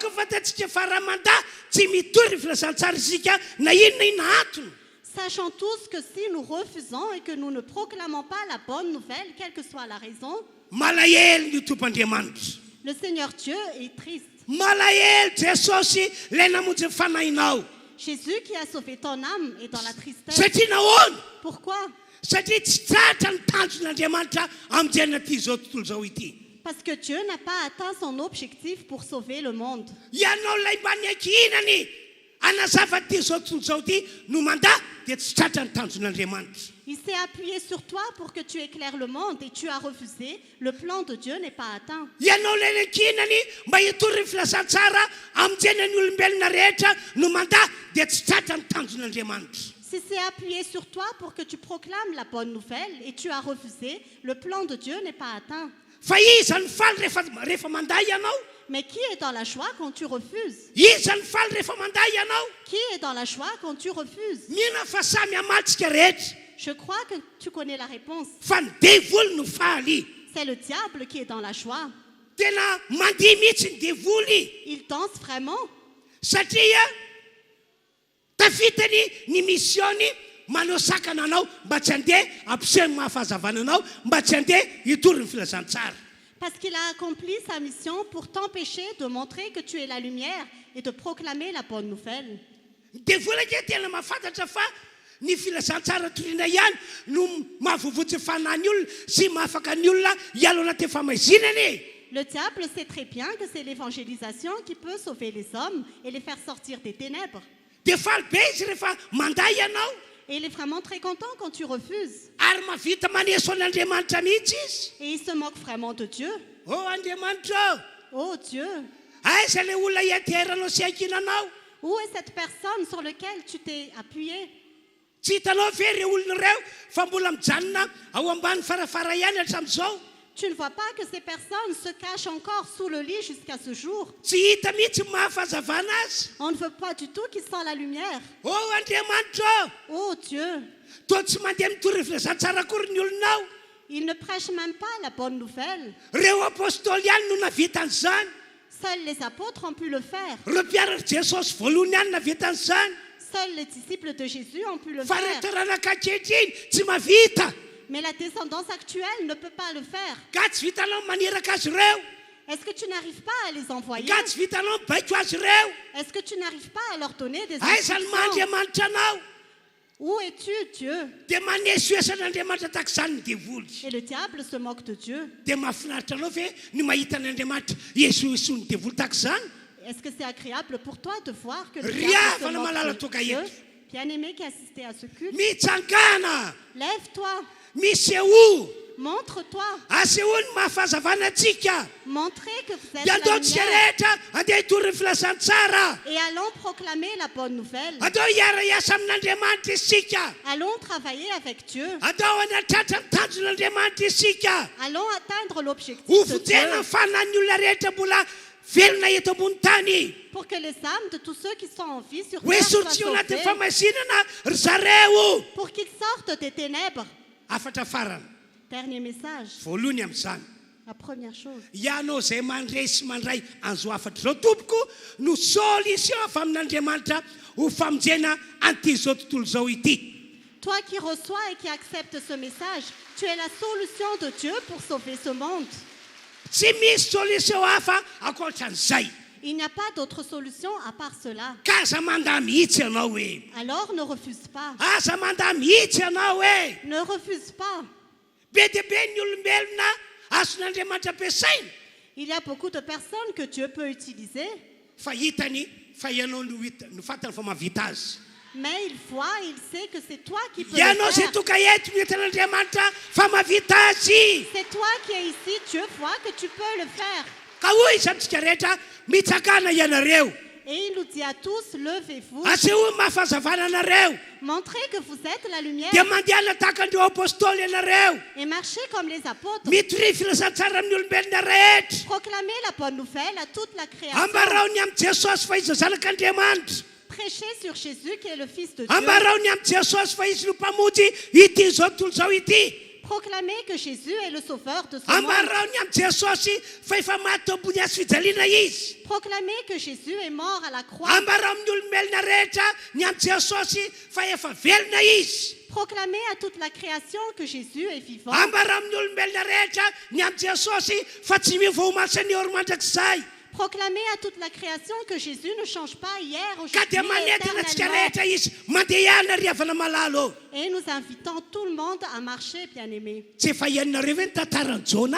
D: que fatatsika fa raha mandaha tsy mitory filazantsara isika na inona antony
E: sachons tous que si nous refusons et que nous ne proclamons pas la bonne nouvelle, quelle que soit la raison,
D: malahelo ny tompoandriamanitra
E: le Seigneur Dieu est triste.
D: malahelo jesosy lay namonjy ny fanahinao
E: Jésus qui a sauvé ton âme est dans la tristesse.
D: satria nahoana
E: Pourquoi?
D: satria tsy tratra ny tanjon'andriamanitra amin'izay ty zao tontolo zao ity
E: Parce que Dieu n'a pas atteint son objectif pour sauver le monde.
D: ianao lay mba ny ankihinany anazava ty zao tontolo zao ty no mandaha dia tsy tratra ny tanjon'andriamanitra
E: Il s'est appuyé sur toi pour que tu éclaires le monde et tu as refusé. Le plan de Dieu n'est pas atteint.
D: ianao lay ny ankihinany mba hitory ny filazantsara amin'izay ny olombelona rehetra no mandaha dia tsy tratra ny tanjon'andriamanitra
E: Si c'est appuyé sur toi pour que tu proclames la bonne nouvelle et tu as refusé, le plan de Dieu n'est pas atteint.
D: fa iza ny faly rehefa mandaha ianao
E: Mais qui est dans la joie quand tu refuses?
D: iza ny faly rehefa mandaha ianao
E: Qui est dans la joie quand tu refuses?
D: mihina fa samy amatsika rehetra
E: Je crois que tu connais la réponse.
D: fa ny devoly no faly
E: C'est le diable qui est dans la joie.
D: tena mandihy mihitsy ny devoly
E: Il danse vraiment.
D: satria tafitany ny misiony manao sakana anao mba tsy handeha ampiseho ny mahafahazavana anao mba tsy handeha hitory ny filazantsara
E: Parce qu'il a accompli sa mission pour t'empêcher de montrer que tu es la lumière et de proclamer la bonne nouvelle.
D: ny devoly ake tena mahafantatra fa ny filazantsara toriana ihany no mahavovotsy fanahy olona sy mahafaka ny olona hialo anaty famaizinany
E: Le diable sait très bien que c'est l'évangélisation qui peut sauver les hommes et les faire sortir des ténèbres.
D: dia faly be izy rehefa manday ianao
E: Et il est vraiment très content quand tu refuses.
D: ary mavita maneso an'andriamanitra mihitsy izy
E: Et il se moque vraiment de Dieu.
D: andriamanitra
E: Oh Dieu,
D: aiza le olona hiateranao sy ankinanao
E: où est cette personne sur laquelle tu t'es appuyé?
D: tsy hitanao ve re olona ireo fa mbola mijanona ao ambany farafara ihany hatramin'izao
E: Tu ne vois pas que ces personnes se cachent encore sous le lit jusqu'à ce jour.
D: tsy hita mihitsy mahafahazavana azy
E: On ne veut pas du tout qu'ils sentent la lumière.
D: andriamanitra
E: Oh Dieu,
D: to tsy mandeha mitory filazantsara akory ny olonao
E: ils ne prêchent même pas la bonne nouvelle.
D: reo apôstôly ihany no navitan'izany
E: Seuls les apôtres ont pu le faire.
D: reo mpiaratra jesosy voalohany ihany navitan'izany
E: Seuls les disciples de Jésus ont pu le
D: fa
E: faire.
D: rehetra ranakakehitriny tsy mavita
E: Mais la descendance actuelle ne peut pas le faire.
D: ka tsy vitanao maniraka azy ireo
E: Est-ce que tu n'arrives pas à les envoyer?
D: ka tsy vitanao mibaiko azy ireo
E: Est-ce que tu n'arrives pas à leur donner des
D: aiza ny
E: instructions?
D: mahandriamanitra anao
E: Où es-tu, Dieu?
D: dia maneso esan'andriamanitra tahaka izany ny devoly
E: Et le diable se moque de Dieu.
D: dia mahafinaritra anao ve ny mahita n'andriamanitra esoeso ny devoly tahaka izany
E: Est-ce que c'est agréable pour toi de voir que le
D: Ria,
E: diable se
D: fana malala
E: moque
D: toka
E: de Dieu?
D: eto.
E: Bien-aimé qui assistait à ce culte,
D: mitsangana
E: lève-toi,
D: miseho
E: montre-toi,
D: aseho ny mahafahazavana antsika
E: montrez que vous êtes
D: dia
E: la
D: andao tsika
E: lumière
D: rehetra andeha hitory ny filazantsara
E: et allons proclamer la bonne nouvelle.
D: andao hiara hiasa amin'andriamanitra isika
E: Allons travailler avec Dieu.
D: andao anatratra ny tanjon'andriamanitra isika
E: Allons atteindre l'objectif
D: ho
E: de
D: vonjena
E: Dieu
D: ny fanan'ny olona rehetra mbola velona eto ambony tany
E: pour que les âmes de tous ceux qui sont en vie sur
D: hoe
E: terre soient
D: sorotio anaty
E: sauvées,
D: famaisinana ry zareo
E: pour qu'ils sortent des ténèbres.
D: afatra farana
E: Dernier message,
D: voalohany amin'izany
E: la première chose.
D: ianao izay mandray sy mandray anzo afatra zao tompoko no solution avy amin'andriamanitra ho famonjena an'ity zao tontolo zao ity
E: Toi qui reçois et qui acceptes ce message, tu es la solution de Dieu pour sauver ce monde.
D: tsy misy solution hafa ankoatran'izay
E: Il n'y a pas d'autre solution à part cela.
D: ka aza mandà mihitsy ianao hoe
E: Alors ne refuse pas.
D: aza mandà mihitsy ianao hoe
E: Ne refuse pas.
D: be dia be ny olombelona azon'Andriamanitra ampiasaina
E: Il y a beaucoup de personnes que Dieu peut utiliser,
D: fa hitany fa ianao no fatany fa mahavita azy
E: mais il voit, il sait que c'est toi qui peux le
D: ianao zay
E: faire.
D: toka eto mihitan'Andriamanitra fa mahavita azy
E: C'est toi qui es ici, Dieu voit que tu peux le faire.
D: ka hoy izantsika rehetra mitsakana ianareo
E: Et il nous dit à tous, levez-vous,
D: aseho mahafazavana anareo
E: montrez que vous êtes la lumière
D: dia mandehana tahaka andreo apôstôly ianareo
E: et marchez comme les apôtres.
D: mitory filasan-tsara amin'ny olombelona rehetra
E: Proclamez la bonne nouvelle à toute la création.
D: ambaraony amin'ny jesosy fa izy zanak'Andriamanitra
E: Prêchez sur Jésus qui est le Fils de Dieu.
D: ambaraony amin'ny jesosy fa izy no mpamonjy ity zao tontolo zao ity
E: Proclamez que Jésus est le sauveur de ce monde.
D: ambaraony amin'ny jesosy fa efa maty tao ambony hazo fijaliana izy
E: Proclamez que Jésus est mort à la croix.
D: ambara amin'ny olombelona rehetra ny amin'ny jesosy fa efa velona izy
E: Proclamez à toute la création que Jésus est vivant.
D: ambara amin'ny olombelona rehetra ny amin'ny jesosy fa tsy mivoamasany eo mandrakizay
E: Proclamez à toute la création que Jésus ne change pas hier,
D: ka dia
E: aujourd'hui et
D: manentana antsika
E: éternellement.
D: rehetra izy mandehana riavana malalo
E: Et nous invitons tout le monde à marcher, bien-aimés.
D: tsy efa ianareo ve ny tantarany jona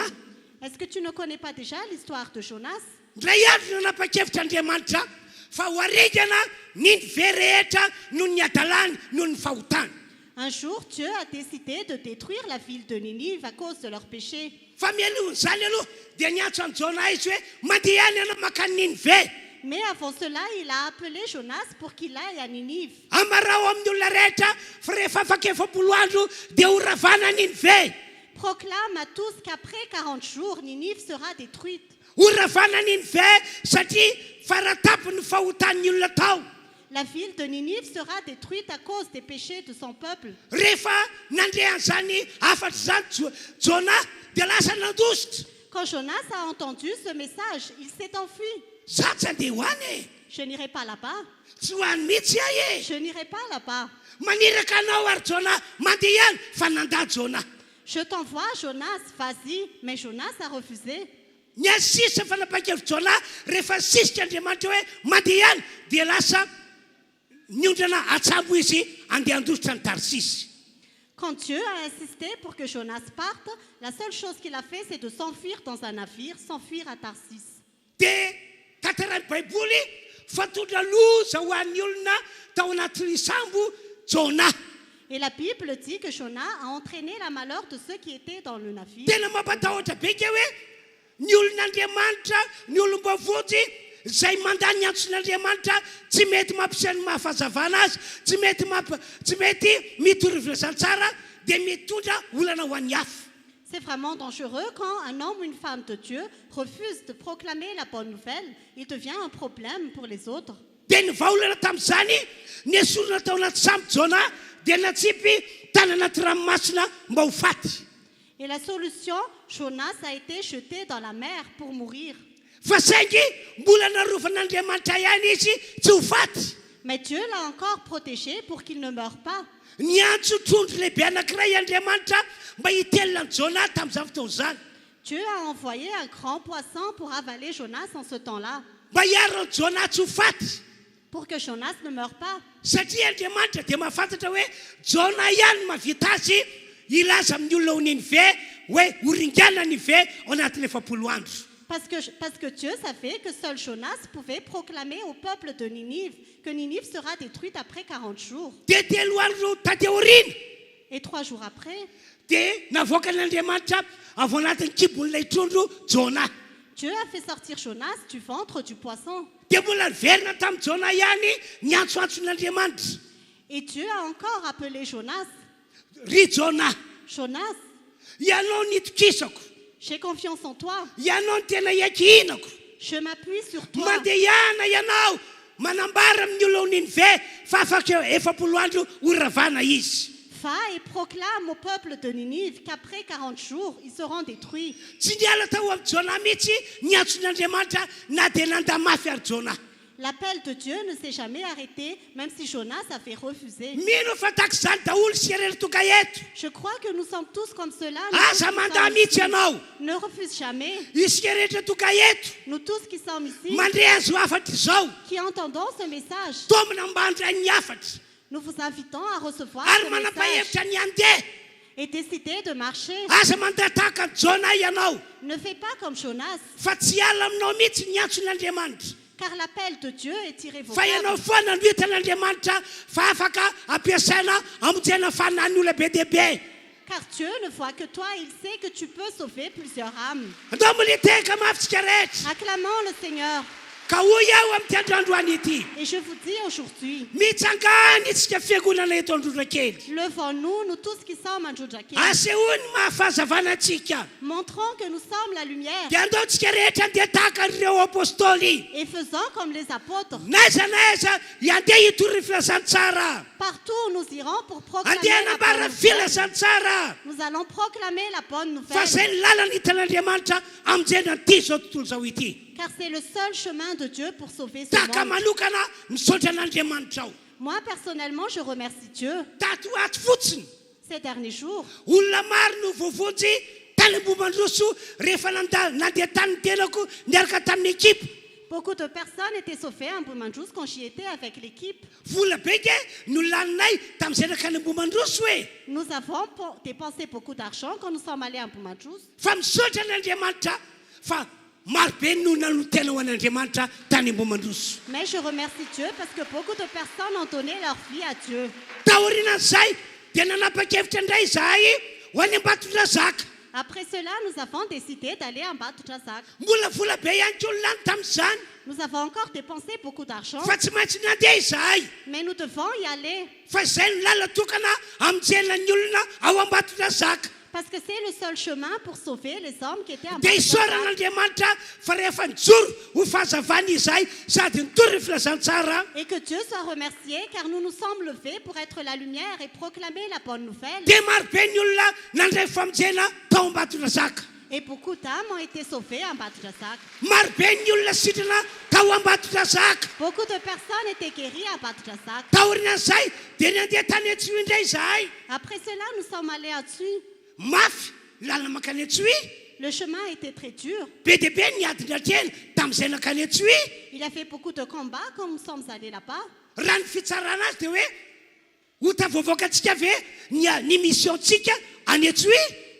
E: Est-ce que tu ne connais pas déjà l'histoire de Jonas?
D: ndray andro nanapa-kevitr'Andriamanitra fa ho arigana ny ve rehetra noho ny adalany noho ny fahotany
E: Un jour, Dieu a décidé de détruire la ville de Ninive à cause de leur péché.
D: fa mialohan'izany aloha dia niantso any jona izy hoe mandeha any ianao makany Ninive
E: Mais avant cela, il a appelé Jonas pour qu'il aille à Ninive.
D: amarao amin'ny olona rehetra fa rehefa afaka efapolo andro dia ho ravana Ninive
E: Proclame à tous qu'après 40 jours, Ninive sera détruite.
D: ho ravana Ninive satria faratapy ny fahotan'ny olona tao
E: La ville de Ninive sera détruite à cause des péchés de son peuple.
D: rehefa nandrehan'izany afatra zany jona dia lasa nandositra
E: Quand Jonas a entendu ce message, il s'est enfui.
D: za tsy andeha ho any e
E: Je n'irai pas là-bas.
D: tsy ho any mihitsy ahy e
E: Je n'irai pas là-bas.
D: maniraka anao ary jona mandeha ihany fa nandà jona
E: Je t'envoie, Jonas, vas-y. Mais Jonas a refusé.
D: ny azy sisa fanapa-kevitra jona rehefa sisika Andriamanitra hoe mandeha ihany dia lasa niondrana atsambo izy andeha andositra ny tarsisy
E: Quand Dieu a insisté pour que Jonas parte, la seule chose qu'il a fait, c'est de s'enfuir dans un navire, s'enfuir à Tarsis.
D: dia tantarany baiboly fatondra loza ho an'ny olona tao anaty sambo jona
E: Et la Bible dit que Jonas a entraîné la malheur de ceux qui étaient dans le navire.
D: tena mampatahotra beka hoe ny olon'Andriamanitra ny olombavotsy zay mandany antson'Andriamanitra tsy mety mampiseho mahafazavana azy tsy mety mitory filasan-tsara dia mitondra olana ho an'ny hafa
E: C'est vraiment dangereux quand un homme ou une femme de Dieu refuse de proclamer la bonne nouvelle. Il devient un problème pour les autres.
D: dia ny vaolana tamin'izany ny esorona tao anaty sambo jona dia natsipy tany anaty ranomasina mba ho faty
E: Et la solution, Jonas a été jeté dans la mer pour mourir.
D: fa saingy mbola narovan'Andriamanitra ihany izy tsy ho faty
E: Mais Dieu l'a encore protégé pour qu'il ne meure pas.
D: niantso trondro lehibe anankiray Andriamanitra mba hitelona ny jona tamin'izany fotoana izany
E: Dieu a envoyé un grand poisson pour avaler Jonas en ce temps-là,
D: mba hiaro ny jona tsy ho faty
E: pour que Jonas ne meure pas.
D: satria Andriamanitra dia mahafantatra hoe jona ihany mahavita azy ilaza amin'ny olona ho Ninive hoe horingana Ninive ao anatin'ny 7 andro
E: Parce que Dieu savait que seul Jonas pouvait proclamer au peuple de Ninive que Ninive sera détruite après 40 jours.
D: dia telo andro taty aoriana
E: Et 3 jours après,
D: dia navoaka n'Andriamanitra avy anatin'ny kibon'ilay trondro jona
E: Dieu a fait sortir Jonas du ventre du poisson.
D: dia mbola niverina tamin'ny jona ihany ny antsoantson'Andriamanitra
E: Et Dieu a encore appelé Jonas.
D: ry jona
E: Jonas,
D: ianao nitokisako
E: j'ai confiance en toi.
D: ianao ny tena iakihinako
E: Je m'appuie sur toi.
D: mandeha ihana ianao manambara amin'ny olona ho Ninive fa afaka 7 andro ho ravana izy
E: Va et proclame au peuple de Ninive qu'après 40 jours, ils seront détruits.
D: tsy niala tao amin'ny jona mihitsy ny antson'Andriamanitra na dia nandamafy ary jona
E: L'appel de Dieu ne s'est jamais arrêté, même si Jonas a fait refuser.
D: Mino fa tahaka izany daholo sirely toka eto.
E: Je crois que nous sommes tous comme cela. Nous
D: Aza
E: tous qui
D: mandaha
E: sommes
D: mihitsy
E: ici
D: ianao.
E: ne refuse jamais.
D: Isika rehetra toka eto
E: Nous tous qui sommes ici,
D: mandray azo afatra izao
E: qui entendons ce message,
D: tomina ambandray ny afatra
E: nous vous invitons à recevoir
D: ary
E: ce message
D: manapa-hevitra ny andeha.
E: et décider de marcher.
D: Aza mandeha tahaka Jona ianao
E: Ne fais pas comme Jonas,
D: fa tsy ala aminao mihitsy ny antson'Andriamanitra.
E: car l'appel de Dieu est
D: Fa
E: irrévocable.
D: ianao foana no hitan'Andriamanitra fa afaka ampiasaina amonjena fanany olona be dehibe.
E: Car Dieu ne voit que toi, il sait que tu peux sauver plusieurs âmes.
D: Andao militeka mafitsika rehetra
E: Acclamons le Seigneur.
D: ka hoy aho amin'ity androandroany ity.
E: Et je vous dis aujourd'hui,
D: Mitsangany itsika fiangonana eto Androdrakely.
E: levons-nous, nous tous qui sommes en Jojaki.
D: Asehony mahafahazavana antsika.
E: Montrons que nous sommes la lumière
D: Dia andao tsika rehetra andeha tahaka ireo apôstôly.
E: et faisons comme les apôtres.
D: Naiza naiza andeha hitory filazantsara.
E: Partout où nous irons pour proclamer
D: Andeha
E: la
D: hanambara
E: bonne nouvelle.
D: filazantsara.
E: Nous allons proclamer la bonne
D: Fa
E: nouvelle.
D: zay ny lalana hitan'Andriamanitra aminjena ity zao tontolo zao ity.
E: Car c'est le seul chemin de Dieu pour sauver ce
D: Tahaka
E: monde.
D: manokana misaotra an'Andriamanitra ao.
E: Moi, personnellement, je remercie Dieu
D: Tato ato fotsiny.
E: ces derniers jours.
D: Olona maro no vovonjy tany Ambohimandroso rehefa nandeha tany tenako niaraka tamin'ny ekipa.
E: Beaucoup de personnes étaient sauvées en Boumandjous quand j'y étais avec l'équipe.
D: Vola beke no laninay tamin'izay nakany Ambohimandroso hoe.
E: Nous avons dépensé beaucoup d'argent quand nous sommes allés en Boumandjous.
D: Fa misaotra an'Andriamanitra fa maro be no nanotena ho an'Andriamanitra tany Ambohimandroso.
E: Mais je remercie Dieu parce que beaucoup de personnes ont donné leur vie à Dieu.
D: Taorian'izay dia nanapa-kevitra indray izahay ho any Ambatondrazaka.
E: Après cela, nous avons décidé d'aller en Batoutrazak.
D: Mbola vola be ihany koa ny lany tamin'izany
E: Nous avons encore dépensé beaucoup d'argent,
D: fa tsy maintsy nandeha izahay.
E: mais nous devons y aller
D: Fa izay no lala tokana aminjena ny olona ao Ambatondrazaka.
E: parce que c'est le seul chemin pour sauver les hommes qui étaient en
D: Dia
E: Batoutrazak.
D: isaoran'Andriamanitra fa rehefa nijoro ho fahazavana izay sady nitory ny filazantsara.
E: Et que Dieu soit remercié car nous nous sommes levés pour être la lumière et proclamer la bonne nouvelle.
D: Dia maro be ny olona nandray famonjena tao Ambatondrazaka.
E: Et beaucoup d'âmes ont été sauvées en Batoutrazak.
D: Maro be ny olona sitrana tao Ambatondrazaka.
E: Beaucoup de personnes étaient guéries à Batoutrazak.
D: Taorinan'izay dia nandeha tany Antsohy indray izahay.
E: Après cela, nous sommes allés à Tsui.
D: Mafy lalana makany Antsohy.
E: Le chemin était très dur.
D: Be dia be niadindratrena tamin'izay nakany Antsohy.
E: Il a fait beaucoup de combats quand nous sommes allés là-bas.
D: Raha ny fitsarana azy dia hoe ho tavoavoakantsika ve ny missiontsika any Antsohy.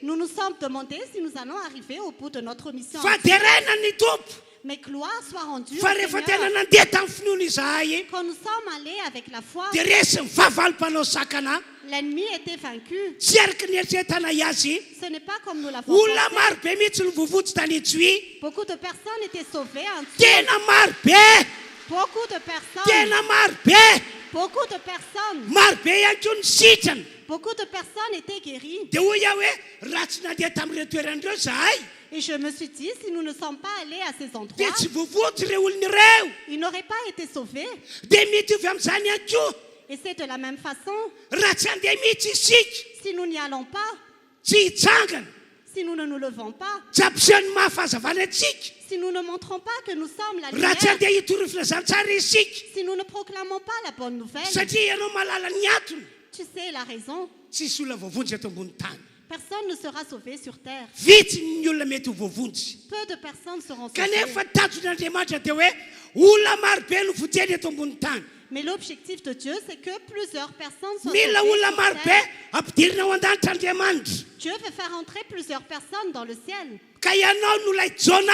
E: Nous nous sommes demandé si nous allons arriver au bout de notre mission.
D: Fa dia raina ny tompo.
E: Mais gloire soit rendue au
D: Fa rehefa tena
E: Seigneur.
D: nandeha tamin'ny finoana izahay
E: Quand nous sommes allés avec la foi,
D: dia resy mivavalim-panao sakana
E: l'ennemi était vaincu.
D: tsy araka ny eritreretana azy.
E: Ce n'est pas comme nous l'avons
D: Olona
E: pensé.
D: maro be mihitsy no vovotsy tany Antsohy.
E: Beaucoup de personnes étaient sauvées en Tsui.
D: Tena maro be.
E: Beaucoup de personnes.
D: Tena maro be.
E: Beaucoup de personnes.
D: Maro be ihany koa ny sitrana.
E: Beaucoup de personnes étaient guéries.
D: Dia hoy aho hoe raha tsy nandeha tamin'ireo toeran'ireo izahay
E: Et je me suis dit, si nous ne sommes pas allés à ces
D: dia
E: endroits,
D: tsy vovotsy ireo olona ireo.
E: ils n'auraient pas été sauvés.
D: Dia mitovy amin'izany ihany koa
E: Et c'est de la même façon,
D: raha tsy handeha mihitsy isika
E: si nous n'y allons pas,
D: tsy hitsangana
E: si nous ne nous levons pas,
D: tsy ampiseho ny mahafahazavana antsika
E: si nous ne montrons pas que nous sommes la
D: raha tsy
E: lumière,
D: handeha hitory ny filazantsara isika
E: si nous ne proclamons pas la bonne nouvelle,
D: satria ianao mahalala ny atony.
E: tu sais la raison,
D: Tsisy olona voavonjy eto ambony tany.
E: personne ne sera sauvé sur terre.
D: Vitsy ny olona mety ho voavonjy.
E: Peu de personnes seront
D: Kanefa
E: sauvées.
D: tajon'Andriamanitra dia hoe olona maro be no vojeny eto ambony tany.
E: Mais l'objectif de Dieu, c'est que plusieurs personnes soient
D: Mila
E: sauvées
D: olona
E: sur
D: maro
E: terre.
D: be ampidirina ao an-danitra Andriamanitra.
E: Dieu veut faire entrer plusieurs personnes dans le ciel.
D: Ka ianao no ilay Jona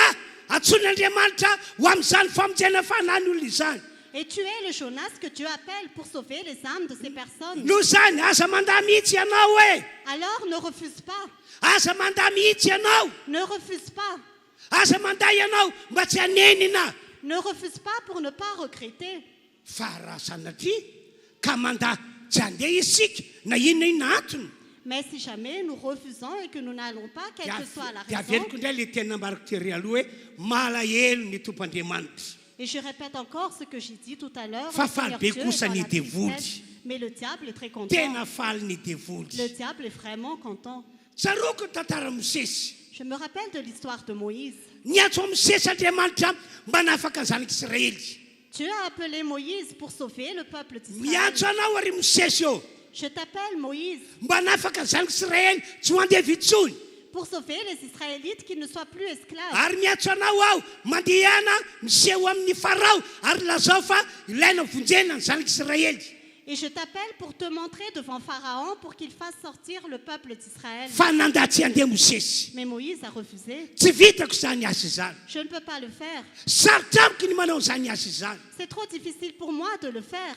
D: antson'Andriamanitra ho amin'izany famonjena fanany olona izany.
E: Et tu es le Jonas que Dieu appelle pour sauver les âmes de ces personnes.
D: Noho izany aza mandaha mihitsy ianao hoe
E: Alors ne refuse pas.
D: aza mandaha mihitsy ianao.
E: Ne refuse pas.
D: Aza mandaha ianao mba tsy hanenina.
E: Ne refuse pas pour ne pas regretter.
D: Fa raha sanatria ka mandaha tsy handeha isika na inona inona antony.
E: Mais si jamais nous refusons et que nous n'allons pas, quelle que soit la
D: dia
E: raison,
D: averiko indray le tena nambariko tery aloha hoe malahelo ny tompoandriamanitra.
E: et je répète encore ce que j'ai dit tout à l'heure,
D: Fa
E: le Seigneur
D: faly be
E: Dieu est
D: kosa
E: dans
D: ny
E: la
D: devoly.
E: tristesse, mais le diable est très content.
D: Tena faly ny devoly.
E: Le diable est vraiment content.
D: Tsaroko ny tantara Mosesy.
E: Je me rappelle de l'histoire de Moïse.
D: Niantso Mosesy Andriamanitra mba nahafaka ny zanak'Israely.
E: Dieu a appelé Moïse pour sauver le peuple d'Israël.
D: miantso anao ary misesy eo
E: Je t'appelle Moïse
D: mba nafaka ny zanaka Israely tsy ho andeha vitsony
E: pour sauver les Israélites qui ne soient plus esclaves.
D: ary miantso anao aho mandehana miseho amin'ny farao ary lazao fa ilaina vonjena ny zanaka Israely.
E: Et je t'appelle pour te montrer devant Pharaon pour qu'il fasse sortir le peuple d'Israël.
D: Fa nanda tsy andeha mosesy
E: Mais Moïse a refusé.
D: tsy vitako zany asa izany
E: Je ne peux pas le faire.
D: sarotra amiko ny manao zany asa izany.
E: C'est trop difficile pour moi de le faire.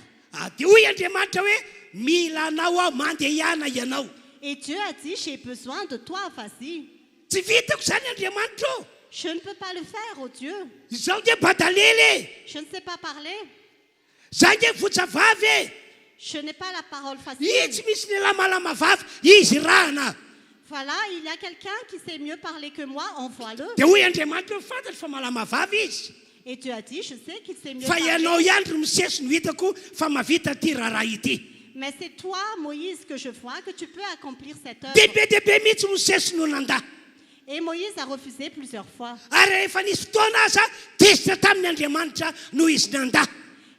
D: Dia hoy Andriamanitra hoe mila anao aho mandeha ihana ianao.
E: Et Dieu a dit, j'ai besoin de toi, vas-y.
D: Tsy vitako zany Andriamanitra ô.
E: Je ne peux pas le faire, oh Dieu.
D: Izaho nge badalely
E: Je ne sais pas parler.
D: za nge votsavavy
E: Je n'ai pas la parole
D: i
E: facile.
D: tsy misy ny lamalama vavy izy rahana.
E: Voilà, il y a quelqu'un qui sait mieux parler que moi, envoie-le.
D: Dia hoy Andriamanitra hoe fantatry fa malama vavy izy
E: Et Dieu a dit, je sais qu'il sait mieux
D: fa ianao
E: parler.
D: ihany ry misesy no hitako fa mavita ty raharaha ity.
E: Mais c'est toi, Moïse, que je vois, que tu peux accomplir cette œuvre.
D: Dehibe mihitsy misesy no nanda.
E: Et Moïse a refusé plusieurs fois.
D: Ary efa nisy fotoana aza tezitra tamin'ny Andriamanitra no izy nanda.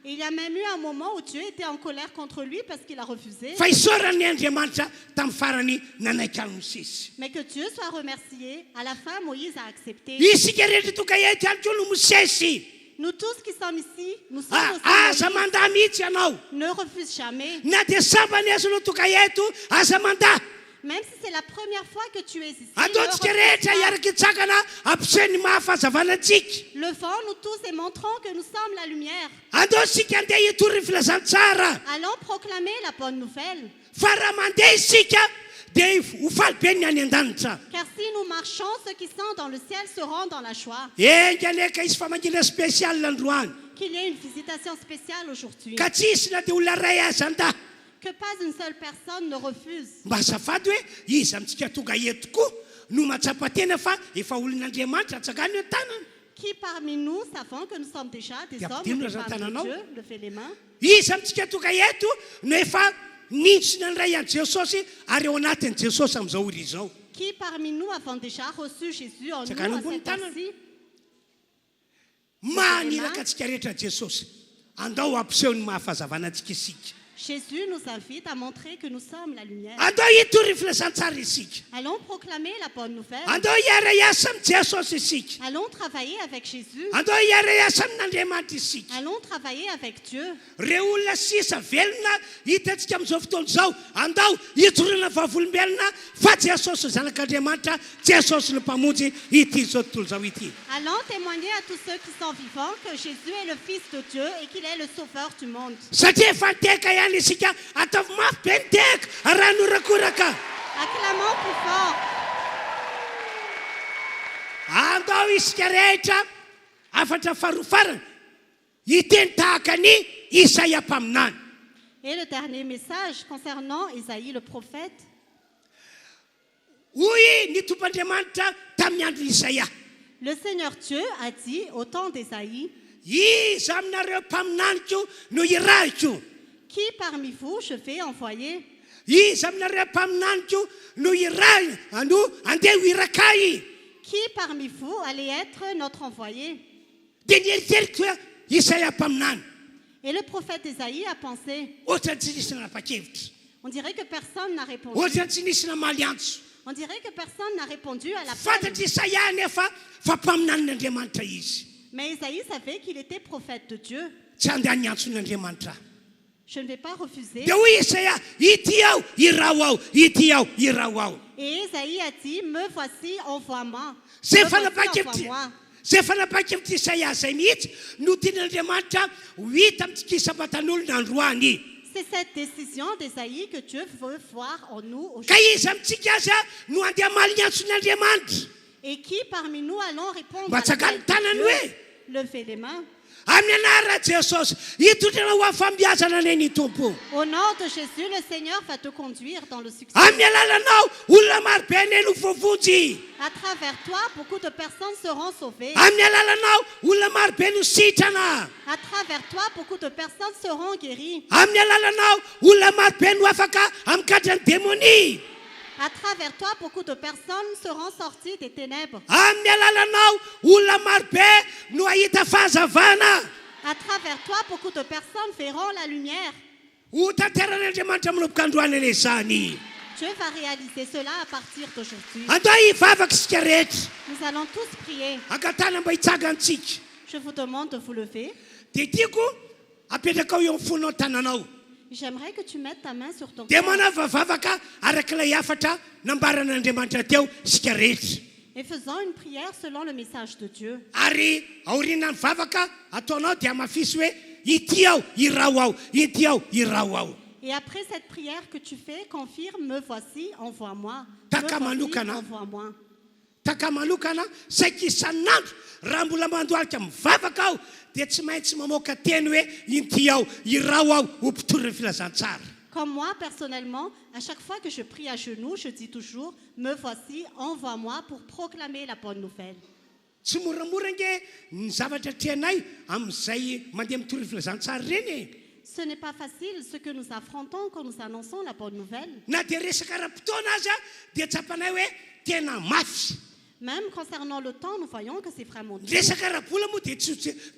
E: Et il y a même eu un moment où Dieu était en colère contre lui parce qu'il a refusé.
D: Fa isaorany Andriamanitra tamin'ny farany nanaiky any misesy.
E: Mais que Dieu soit remercié. À la fin, Moïse a accepté.
D: Isika rehetra toka eto ihany koa no misesy.
E: Nous tous qui sommes ici, nous sommes aussi
D: Aza
E: Moïse.
D: manda mihitsy ianao.
E: Ne refuse jamais.
D: Na dia sambany aza no toka eto aza manda.
E: Même si c'est la première fois que tu es ici. ne
D: Ataontsika
E: refuse
D: rehetra
E: pas.
D: iaraka itsakana ampiseho ny mahafahazavanatsika.
E: Levons-nous tous et montrons que nous sommes la lumière.
D: Andao sika andeha hitory ny filazantsara.
E: Allons proclamer la bonne nouvelle.
D: Fa raha mandeha isika dia ho faly be ny any an-danitra.
E: Car si nous marchons, ceux qui sont dans le ciel seront dans la joie.
D: Enga neka izy famangina spesialy androany.
E: Qu'il y ait une visitation spéciale aujourd'hui.
D: Ka tsy isy na dia olona ray aza anda.
E: Que pas une seule personne ne refuse.
D: Mba azafady hoe izy amintsika tonga eto koa no matsapa-tena fa efa olon'Andriamanitra atsakany eo tanana.
E: Qui parmi nous savons que nous sommes déjà des
D: Dia
E: hommes
D: ampidino
E: et des
D: raha
E: femmes de
D: tananao.
E: Dieu, levez les mains.
D: Izy amintsika tonga eto no efa nintsina ny ray an' Jesosy ary eo anatin'i Jesosy amin'izao ora izao.
E: Qui parmi nous avons déjà reçu Jésus en nous
D: Tsaka
E: à
D: ambony
E: cette
D: tanana.
E: heure-ci?
D: Maniraka antsika rehetra Jesosy. Andao ampiseho ny mahafahazavanatsika isika.
E: Jésus nous invite à montrer que nous sommes la lumière.
D: Andao hitory ny filazantsara isika.
E: Allons proclamer la bonne nouvelle.
D: Andao hiara hiasa amin'ny Jesosy isika.
E: Allons travailler avec Jésus.
D: Andao hiara hiasa amin'Andriamanitra isika.
E: Allons travailler avec Dieu.
D: Reo olona sisa velona hitantsika amin'izao fotoana izao andao hitorana vavolombelona fa Jesosy zanak'Andriamanitra Jesosy no mpamonjy ity zao tontolo izao ity.
E: Allons témoigner à tous ceux qui sont vivants que Jésus est le Fils de Dieu et qu'il est le Sauveur du monde.
D: Satria efa nteka ihany isika ataovy mafy be ny teka raha norakoraka.
E: Acclamons plus fort.
D: Andao isika rehetra afatra faharofarana hiteny tahaka ny Isaia mpaminany.
E: Et le dernier message concernant Isaïe le prophète.
D: Hoy ny tompandriamanitra tamin'ny andro Isaia.
E: Le Seigneur Dieu a dit au temps d'Isaïe,
D: Iza aminareo mpaminaniko no irahiko.
E: qui parmi vous je vais envoyer?
D: Iza aminareo mpaminaniko no irahy no andeha ho irakay.
E: Qui parmi vous allait être notre envoyé?
D: Dia nieritreritry hoe Isaia mpaminany.
E: Et le prophète Isaïe a pensé,
D: Ohatra tsy nisy nanapa-kevitra.
E: on dirait que personne n'a répondu.
D: Ohatra tsy nisy namaly antso.
E: On dirait que personne n'a répondu à l'appel.
D: Fantatry Isaia nefa fa mpaminan'Andriamanitra izy.
E: Mais Isaïe savait qu'il était prophète de Dieu.
D: Tsy andany antson'Andriamanitra.
E: Je ne vais pas refuser.
D: Dia hoy Isaia ity aho irao aho ity aho irao aho.
E: Et Isaïe a dit, me voici, envoie-moi.
D: Zay
E: Me voici, envoie-moi.
D: Zay fanapa-kevitra Isaia zay mihitsy no tian'Andriamanitra ho hita amintsika isabatan'olona androany.
E: C'est cette décision d'Isaïe que Dieu veut voir en nous
D: Ka
E: aujourd'hui.
D: izy amintsika aza no andeha maligny antson'Andriamanitra.
E: Et qui parmi nous allons répondre
D: Mba
E: à
D: tsakany
E: l'appel
D: tanany
E: de
D: hoe
E: Dieu? Levez les mains.
D: amin'ny anara Jesosy hitotrana ho afambiazana anay ny tompo.
E: Au nom de Jésus, le Seigneur va te conduire dans le succès.
D: Amin'ny alalanao olona maro be anay no voavonjy.
E: À travers toi, beaucoup de personnes seront sauvées.
D: Amin'ny alalanao olona maro be no sitrana.
E: À travers toi, beaucoup de personnes seront guéries.
D: Amin'ny alalanao olona maro be no afaka amin'ny kadrany démonie.
E: À travers toi, beaucoup de personnes seront sorties des ténèbres.
D: Amin'ny alalanao olona maro be no ahita fahazavana.
E: À travers toi, beaucoup de personnes verront la lumière.
D: ho tanteran'andriamanitra manomboka androany ilay zany.
E: Dieu va réaliser cela à partir d'aujourd'hui.
D: Andao hivavaka isika rehetra
E: Nous allons tous prier.
D: angatana mba hitsagantsika.
E: Je vous demande de vous lever.
D: Dia tiako apetraka ao eo amin'ny fonao tananao.
E: J'aimerais que tu mettes ta main sur ton
D: Dia
E: cœur
D: manavavavaka arak'ilay afatra nambaran'andriamanitra teo isika rehetra.
E: et faisons une prière selon le message de Dieu.
D: Ary aoriana mivavaka ataonao dia mafisy hoe ity aho irao aho, ity aho irao aho.
E: Et après cette prière que tu fais, confirme, me voici, envoie-moi.
D: Taka
E: Me voici,
D: manokana.
E: envoie-moi.
D: Takamanokana saika isan'andro raha mbola mandohalika mivavaka aho dia tsy maintsy mamoaka teny hoe ity aho irao aho ho mpitory ny filazantsara.
E: Comme moi, personnellement, à chaque fois que je prie à genoux, je dis toujours, me voici, envoie-moi pour proclamer la bonne nouvelle.
D: Tsy moramora nge ny zavatra trianay amin'izay mandeha mitory ny filazantsara reny e.
E: Ce n'est pas facile ce que nous affrontons quand nous annonçons la bonne nouvelle.
D: Na dia resaka ra-potoana azy a dia tsapanay hoe tena mafy.
E: Même concernant le temps, nous voyons que c'est vraiment dur.
D: Resaka ra-bola moa dia tsy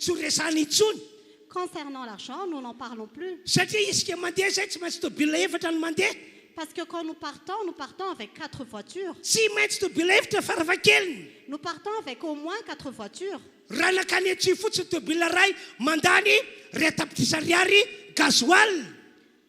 D: ho resahana intsony.
E: Concernant l'argent, nous n'en parlons plus.
D: Satria isika mandeha zay tsy maintsy tobila efatra no mandeha.
E: Parce que quand nous partons avec 4 voitures.
D: Tsy maintsy tobila efatra farafakeliny.
E: Nous partons avec au moins 4 voitures.
D: Raha nakany atsy fotsiny tobila ray mandany ray tapitrisa ariary gasoil.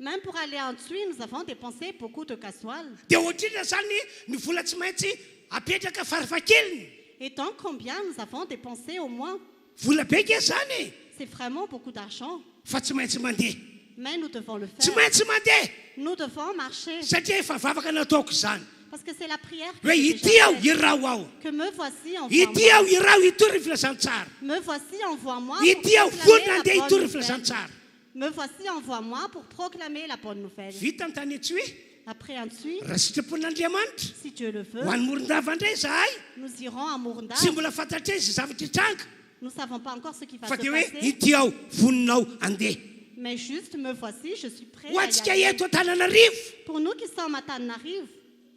E: Même pour aller en Tui, nous avons dépensé beaucoup de gasoil.
D: Dia ohatrina zany ny vola tsy maintsy apetraka farafakeliny.
E: Et donc combien nous avons dépensé au moins?
D: Vola beka zany
E: C'est vraiment beaucoup d'argent.
D: fa tsy maintsy mandeha.
E: Mais nous devons le
D: Tsy
E: faire.
D: maintsy mandeha
E: Nous devons marcher.
D: satria efa vavaka nataoko zany.
E: Parce que c'est la prière que
D: Hoe
E: j'ai
D: ity
E: déjà
D: aho
E: faite.
D: irao aho.
E: Que me voici,
D: Ity
E: envoie-moi.
D: aho irao hitory ny filazantsara.
E: Me voici, envoie-moi
D: Ity aho
E: pour
D: vonona
E: proclamer
D: andeha
E: la
D: hitory
E: bonne
D: ny
E: nouvelle.
D: filazantsara.
E: Me voici, envoie-moi pour proclamer la bonne nouvelle.
D: Vita ny tany Tsoe
E: Après en Tui,
D: raha sitrapon'Andriamanitra
E: si Dieu le veut,
D: ho an'ny morondava indray zahay
E: nous irons à Mourndal.
D: tsy mbola fantatra izy zavatra hitranga
E: Nous ne savons pas encore ce qui va
D: fa
E: se
D: dia hoe
E: passer.
D: ity aho voninao andeha.
E: Mais juste, me voici, je suis prêt
D: Ho
E: à y
D: antsika
E: aller.
D: eto Antananarivo
E: Pour nous qui sommes à Tananarive,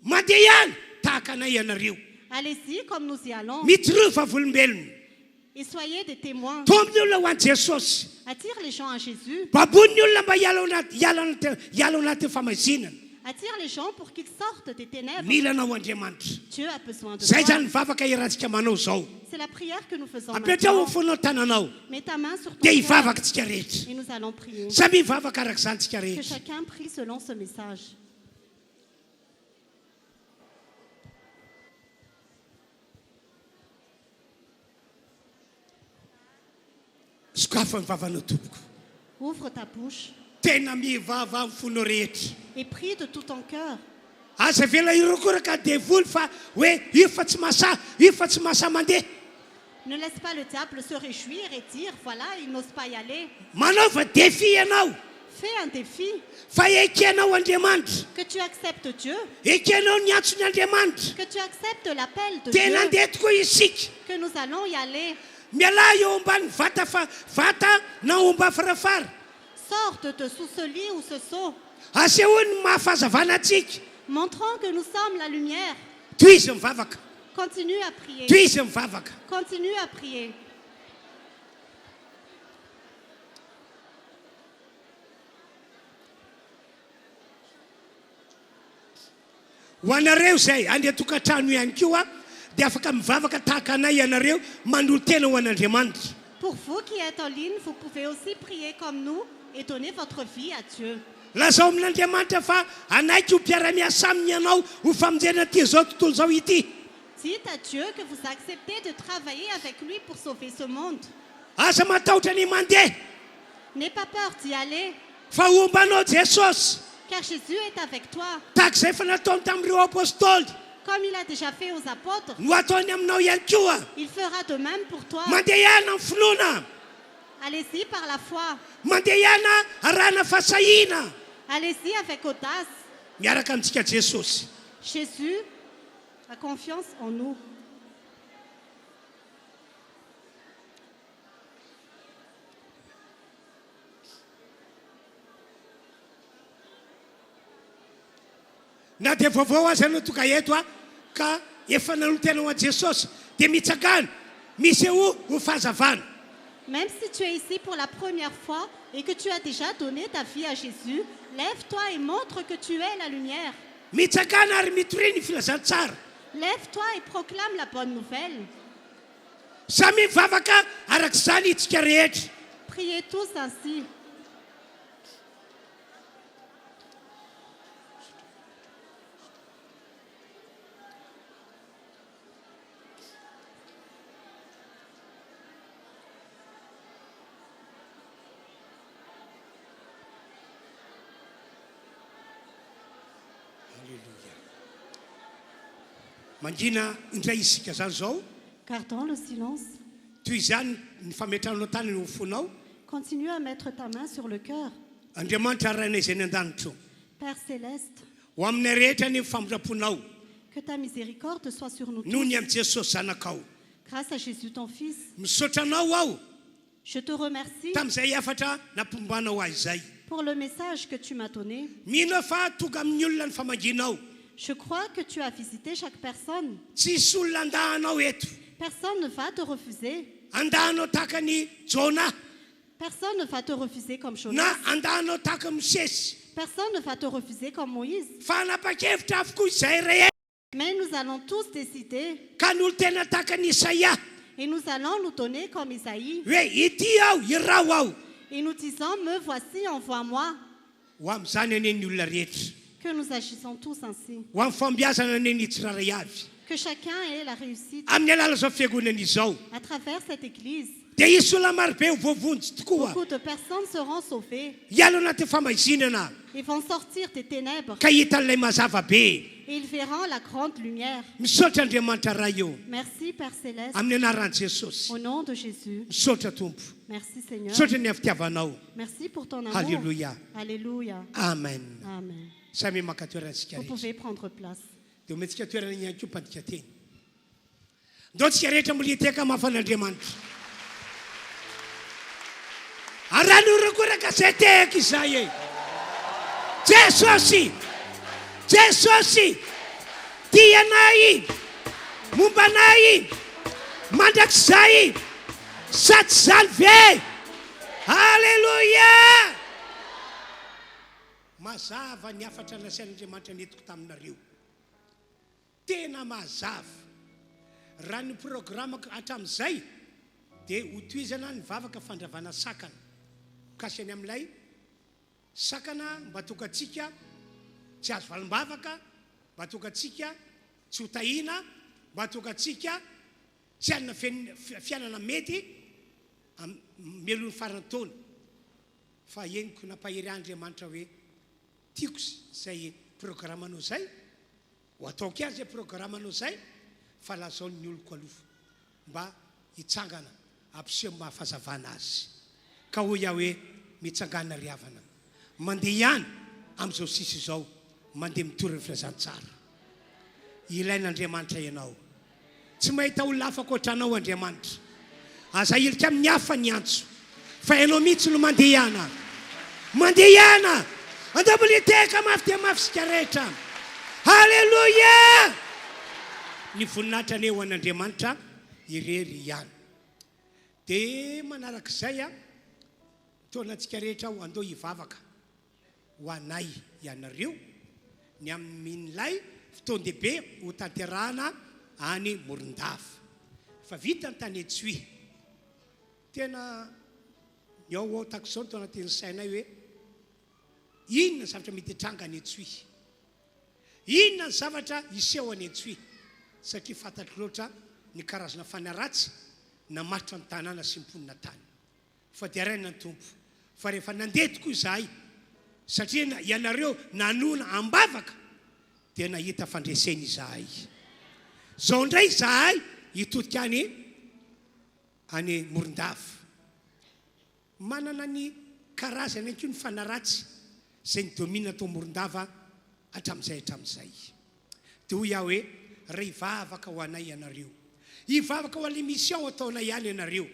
D: mandeha ihany tahaka anay ianareo.
E: allez-y comme nous y allons.
D: Mitirova volombelona.
E: Et soyez des témoins.
D: Tombony olona ho an'i Jesosy.
E: Attire les gens à Jésus.
D: Babon'ny olona mba hiala ao anaty famazinana.
E: Attire les gens pour qu'ils sortent des ténèbres.
D: Mila anao Andriamanitra.
E: Dieu a besoin de
D: Zay
E: toi.
D: zany mivavaka iarahantsika manao zao.
E: C'est la prière que nous faisons
D: Apetrao
E: maintenant.
D: ny fonao tananao
E: Mets ta main sur ton
D: dia
E: cœur
D: hivavaka tsika rehetra.
E: et nous allons prier.
D: Samy hivavaka arak'izany tsika
E: Que
D: rehetra.
E: chacun prie selon ce message.
D: Sokafa ny vavanao tompoko.
E: Ouvre ta bouche
D: Tena mivava amin'ny fonao rehetra.
E: et prie de tout ton cœur.
D: Aza vela ireo koa raka devoly fa hoe io fa tsy masa mandeha.
E: Ne laisse pas le diable se réjouir et dire, voilà, il n'ose pas y aller.
D: Manaova défi ianao.
E: Fais un défi,
D: Fa ekenao Andriamanitra.
E: que tu acceptes Dieu,
D: Ekenao ny antson'ny Andriamanitra.
E: que tu acceptes l'appel de
D: Tena
E: Dieu,
D: andeha tokoa isika.
E: que nous allons y aller.
D: Miala eo ambany vata na omba farafara.
E: Sors de sous ce lit ou ce seau.
D: Asehoany mahafazavana atsika.
E: Montrons que nous sommes la lumière.
D: Toy izy mivavaka.
E: Continue à prier.
D: Toy izy mivavaka.
E: Continue à prier.
D: Ho anareo zay andeha tokantrano ihany koa dia afaka mivavaka tahaka anay ianareo manolo tena ho an'Andriamanitra.
E: Pour vous qui êtes en ligne, vous pouvez aussi prier comme nous et donner votre vie à Dieu.
D: Lazao amin'Andriamanitra fa anaiky ho mpiara-miasa aminy ianao ho famonjena ty zao tontolo zao ity.
E: Dites à Dieu que vous acceptez de travailler avec lui pour sauver ce monde.
D: Asa matahotra ny mandeha
E: N'aie pas peur d'y aller,
D: fa ombanao Jesosy
E: car Jésus est avec toi.
D: tahak'izay fa nataony tamin'ireo apôstôly
E: Comme il a déjà fait aux apôtres,
D: no ataony aminao ihany koa.
E: il fera de même pour toi.
D: Mandeha ihany amin'ny finoana.
E: Allez-y par la foi.
D: Mandeha ihany arahana fahasahina.
E: Allez-y avec audace.
D: Miaraka amintsika Jesosy.
E: Jésus a confiance en nous.
D: Na dia vaovao azy anao toka eto ka efa nanolo tena ho an'i Jesosy dia mitsangana misy eo ho fahazavana.
E: Même si tu es ici pour la première fois et que tu as déjà donné ta vie à Jésus, lève-toi et montre que tu es la lumière.
D: mitsakana ary mitory ny filazantsara.
E: Lève-toi et proclame la bonne nouvelle.
D: Samy mivavaka arak'izany itsika rehetra.
E: Priez tous ainsi.
D: Mangina indray isika zany zao.
E: Gardons le silence.
D: Toy izany ny fametranao tany ny fonao.
E: Continue à mettre ta main sur le cœur.
D: Andriamanitra araina izay ny an-danitra.
E: Père céleste,
D: Ho amin'ny rehetra ny famiraponao
E: que ta miséricorde soit sur nous
D: noho
E: tous.
D: ny amin'ny Jesosy zanakao.
E: Grâce à Jésus ton Fils,
D: Misaotra anao aho
E: je te remercie
D: tamin'izay afatra nampombanao azy zay.
E: pour le message que tu m'as donné.
D: Mino fa tonga amin'ny olona ny famanginao.
E: Je crois que tu as visité chaque personne.
D: Tsisy olona andahanao eto.
E: Personne ne va te refuser.
D: Andahanao tahaka ny Jona
E: Personne ne va te refuser comme
D: na
E: Jonas.
D: andahanao tahaka Mosesy.
E: Personne ne va te refuser comme Moïse.
D: Fa nanapa-kevitra avokoa izay rehetra.
E: Mais nous allons tous décider
D: Ka ny olo tena tahaka ny Isaia
E: et nous allons nous donner comme Isaïe.
D: hoe ity aho irao aho.
E: Et nous disons, me voici, envoie-moi.
D: Ho amin'izany ane ny olona rehetra.
E: Que nous agissons tous ainsi.
D: Ho amin'ny fambiazana ane ny tsiraray avy.
E: Que chacun ait la réussite
D: Amin'ny alala zao fiangonana izao.
E: à travers cette église.
D: Dia isy olona marobe ho voavonjy tokoa.
E: Beaucoup de personnes seront sauvées.
D: Hiala anaty famahizinana
E: Ils vont sortir des ténèbres
D: ka hita an'ilay mazava be.
E: et ils verront la grande lumière.
D: Misaotra Andriamanitra ray io.
E: Merci Père Céleste.
D: Amin'ny anaran'i Jesosy.
E: Au nom de Jésus.
D: Misaotra tompo.
E: Merci Seigneur.
D: Misaotra ny havitiavanao.
E: Merci pour ton amour.
D: Alléluia.
E: Alléluia.
D: Amen.
E: Amen.
D: Samy maka toerantsika
E: Vous
D: rehetra.
E: pouvez prendre place.
D: Dia omentsika toerana ihany koa mpandika teny. Ndao tsika rehetra moliteka mahafan'Andriamanitra. Aranorogoraka izay tehaka izay e. Jesosy, Jesosy, tianay, mombanay, mandrakizay, sady zany ve. Alléluia. Mazava ny afatra nasain'Andriamanitra netiko taminareo. Tena mazava. Raha ny programmako hatramin'izay dia hotoizana ny vavaka fandravana sakana. Kasany amin'ilay sakana mba tongatsika tsy azo valim-bavaka, mba tongatsika tsy ho tahina, mba tongatsika tsy hanana fiainana mety melony farantaona. Fa henoko nampahery Andriamanitra hoe tiako izay programmanao zay, ho ataoko azy programmanao zay, fa lazao ny oloko aloha mba hitsangana ampiseho mahafazavana azy. Ka hoy aho hoe mitsangana ry havana. Mandeha ihany amin'izao sisy izao, mandeha mitory ny filazantsara. Ilain'Andriamanitra ianao. Tsy mahita olona hafa ankoatranao Andriamanitra. Aza ilika amin'ny hafa ny antso. Fa ianao mihitsy no mandeha ihana. Mandeha ihana. Andao militeka mafy dia mafy sika rehetra. Halleluia. Ny voninahitra ny eo an'Andriamanitra irery ihany. Dia manarak'izay a, taonantsika rehetra ho andao hivavaka ho anay ianareo ny amin'ilay fotoan-dehibe ho tanterahana any Morondava. Fa vita ny tany Etsoy. Tena ny ao tako izao ny tao anatin'ny sainay hoe inona ny zavatra mety hitranga ny Etsoy. Inona ny zavatra hiseho any Etsoy. Satria fantatro loatra ny karazana fanaratsy namaritra ny tanàna sy mponina tany. Fa dia araina ny tompo. Fa rehefa nandeha tokoa izahay, satria ianareo nanona ambavaka, dia nahita fandreseny izahay. Zao indray izahay hitodika any Morondava. Manana ny karazany ankoa ny fanaratsy izay ny domina tao Morondava hatramin'izay. Dia hoy aho hoe raha hivavaka ho anay ianareo, hivavaka ho an'ilay mission ataonay ihany ianareo,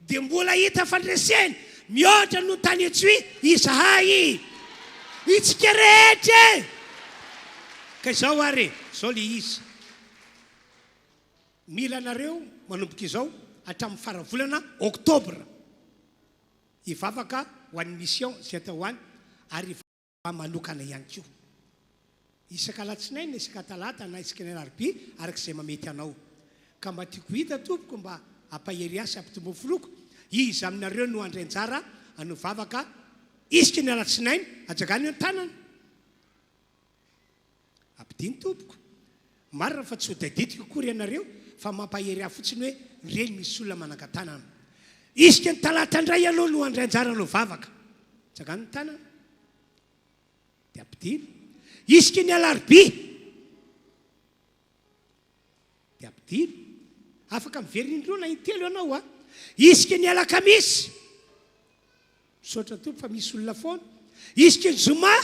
D: dia mbola hita fandreseny mihoatra no tany Etsoy izahay. Itsika rehetra. Ka izao ary, izao le izy. Mila anareo manomboka izao hatramin'ny faravolana Oktobra. hivavaka ho an'ny mission sy atao hoany ary manokana ihany koa isaka alatsinainy isaka talata na isaka ny alarobia arak'izay mamety anao ka mba tiako hita tompoko mba ampahery asy ampitombo foloko izy aminareo no andrainjara anovavaka isaka ny alatsinainy ajagany ny tanana ampidiny tompoko marina fa tsy ho daditiko akory ianareo fa mampahery ahy fotsiny hoe reny misy olona manangan-tanana isaka ny talata indray aloha no andrainjara anovavaka ajagany ny tanana dia ampidiny isaka ny alarobia dia ampidiny afaka miverindrona intelo ianao a isaka ny alakamisy misaotra tompo fa misy olona foana isaka ny zoma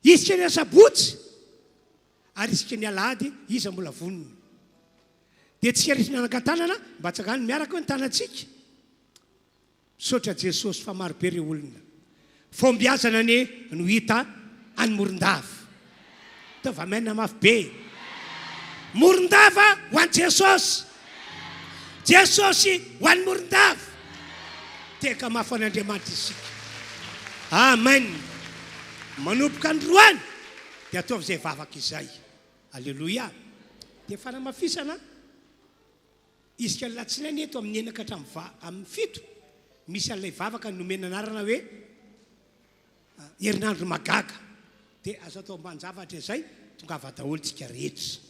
D: isaka ny asabotsy ary isaka ny alahady iza mbola vonona dia tsy arisy nanangan-tanana mba tsagany miaraka hoe ny tanantsika misaotra Jesosy fa marobe ireo olona fombiazana ny no hita any Morondava tovamena mafy be Morondava ho an'ny Jesosy Jesosy ho an'ny Morondava teka mafy an'Andriamanitra isika amen manomboka androany dia ataovy izay vavaka izay alleloia dia fanamafisana isika latsinainy eto amin'ny enaka hatramin'ny fito misy an'ilay vavaka nomena anarana hoe herinandro magaga dia azo atao mbanjavatra izay tongava daholo tsika rehetra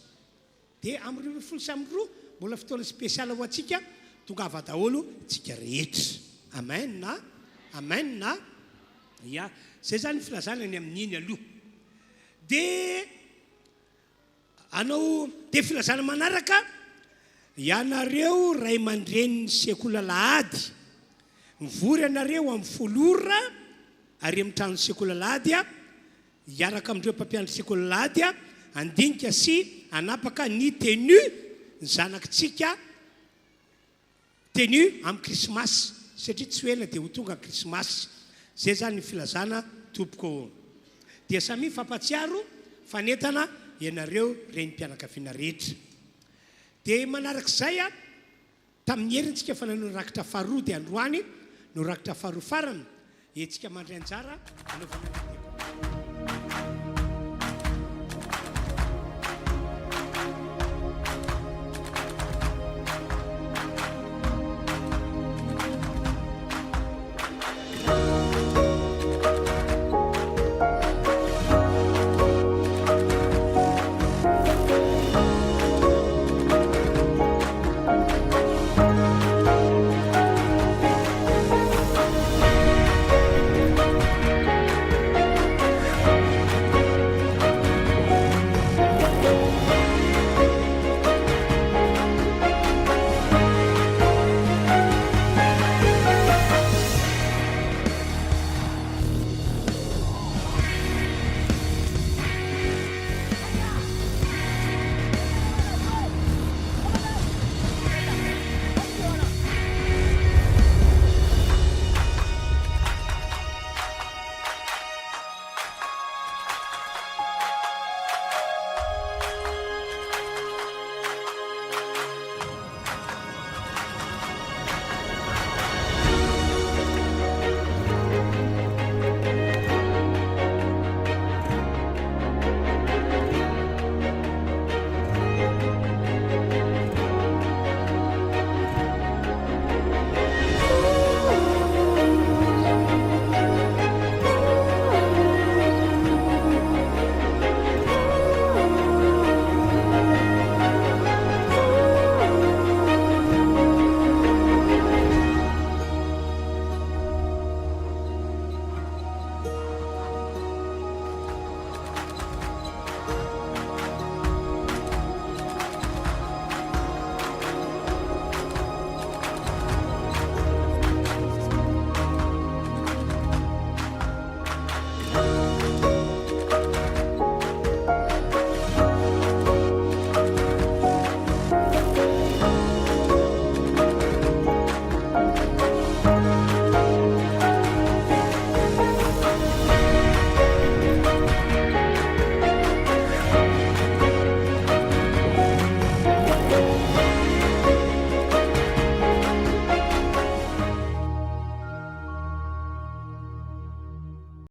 D: dia amin'ny folo sy amin'ny roa mbola fotoana spesialy ho antsika tongava daholo tsika rehetra amen na ia zay zany filazana ny amin'iny aloha dia anao dia filazana manaraka ianareo ray aman-dreniny sekola lahady mivory ianareo amin'ny folora ary amin'ny trano sekola lahady a iaraka amin'ireo mpampianatra sekola lahady a andinika sy anapaka ny tenue ny zanakitsika tenue amin'ny krismasy satria tsy ho ela dia ho tonga krismasy zay zany ny filazana tompoko dia samy fampatsiaro fanentana ianareo renim-pianakaviana rehetra dia manarak'izay a tamin'ny herintsika fa nanao rakitra faharoa dia androany no rakitra faharoa farany etsika mandray anjara anaovana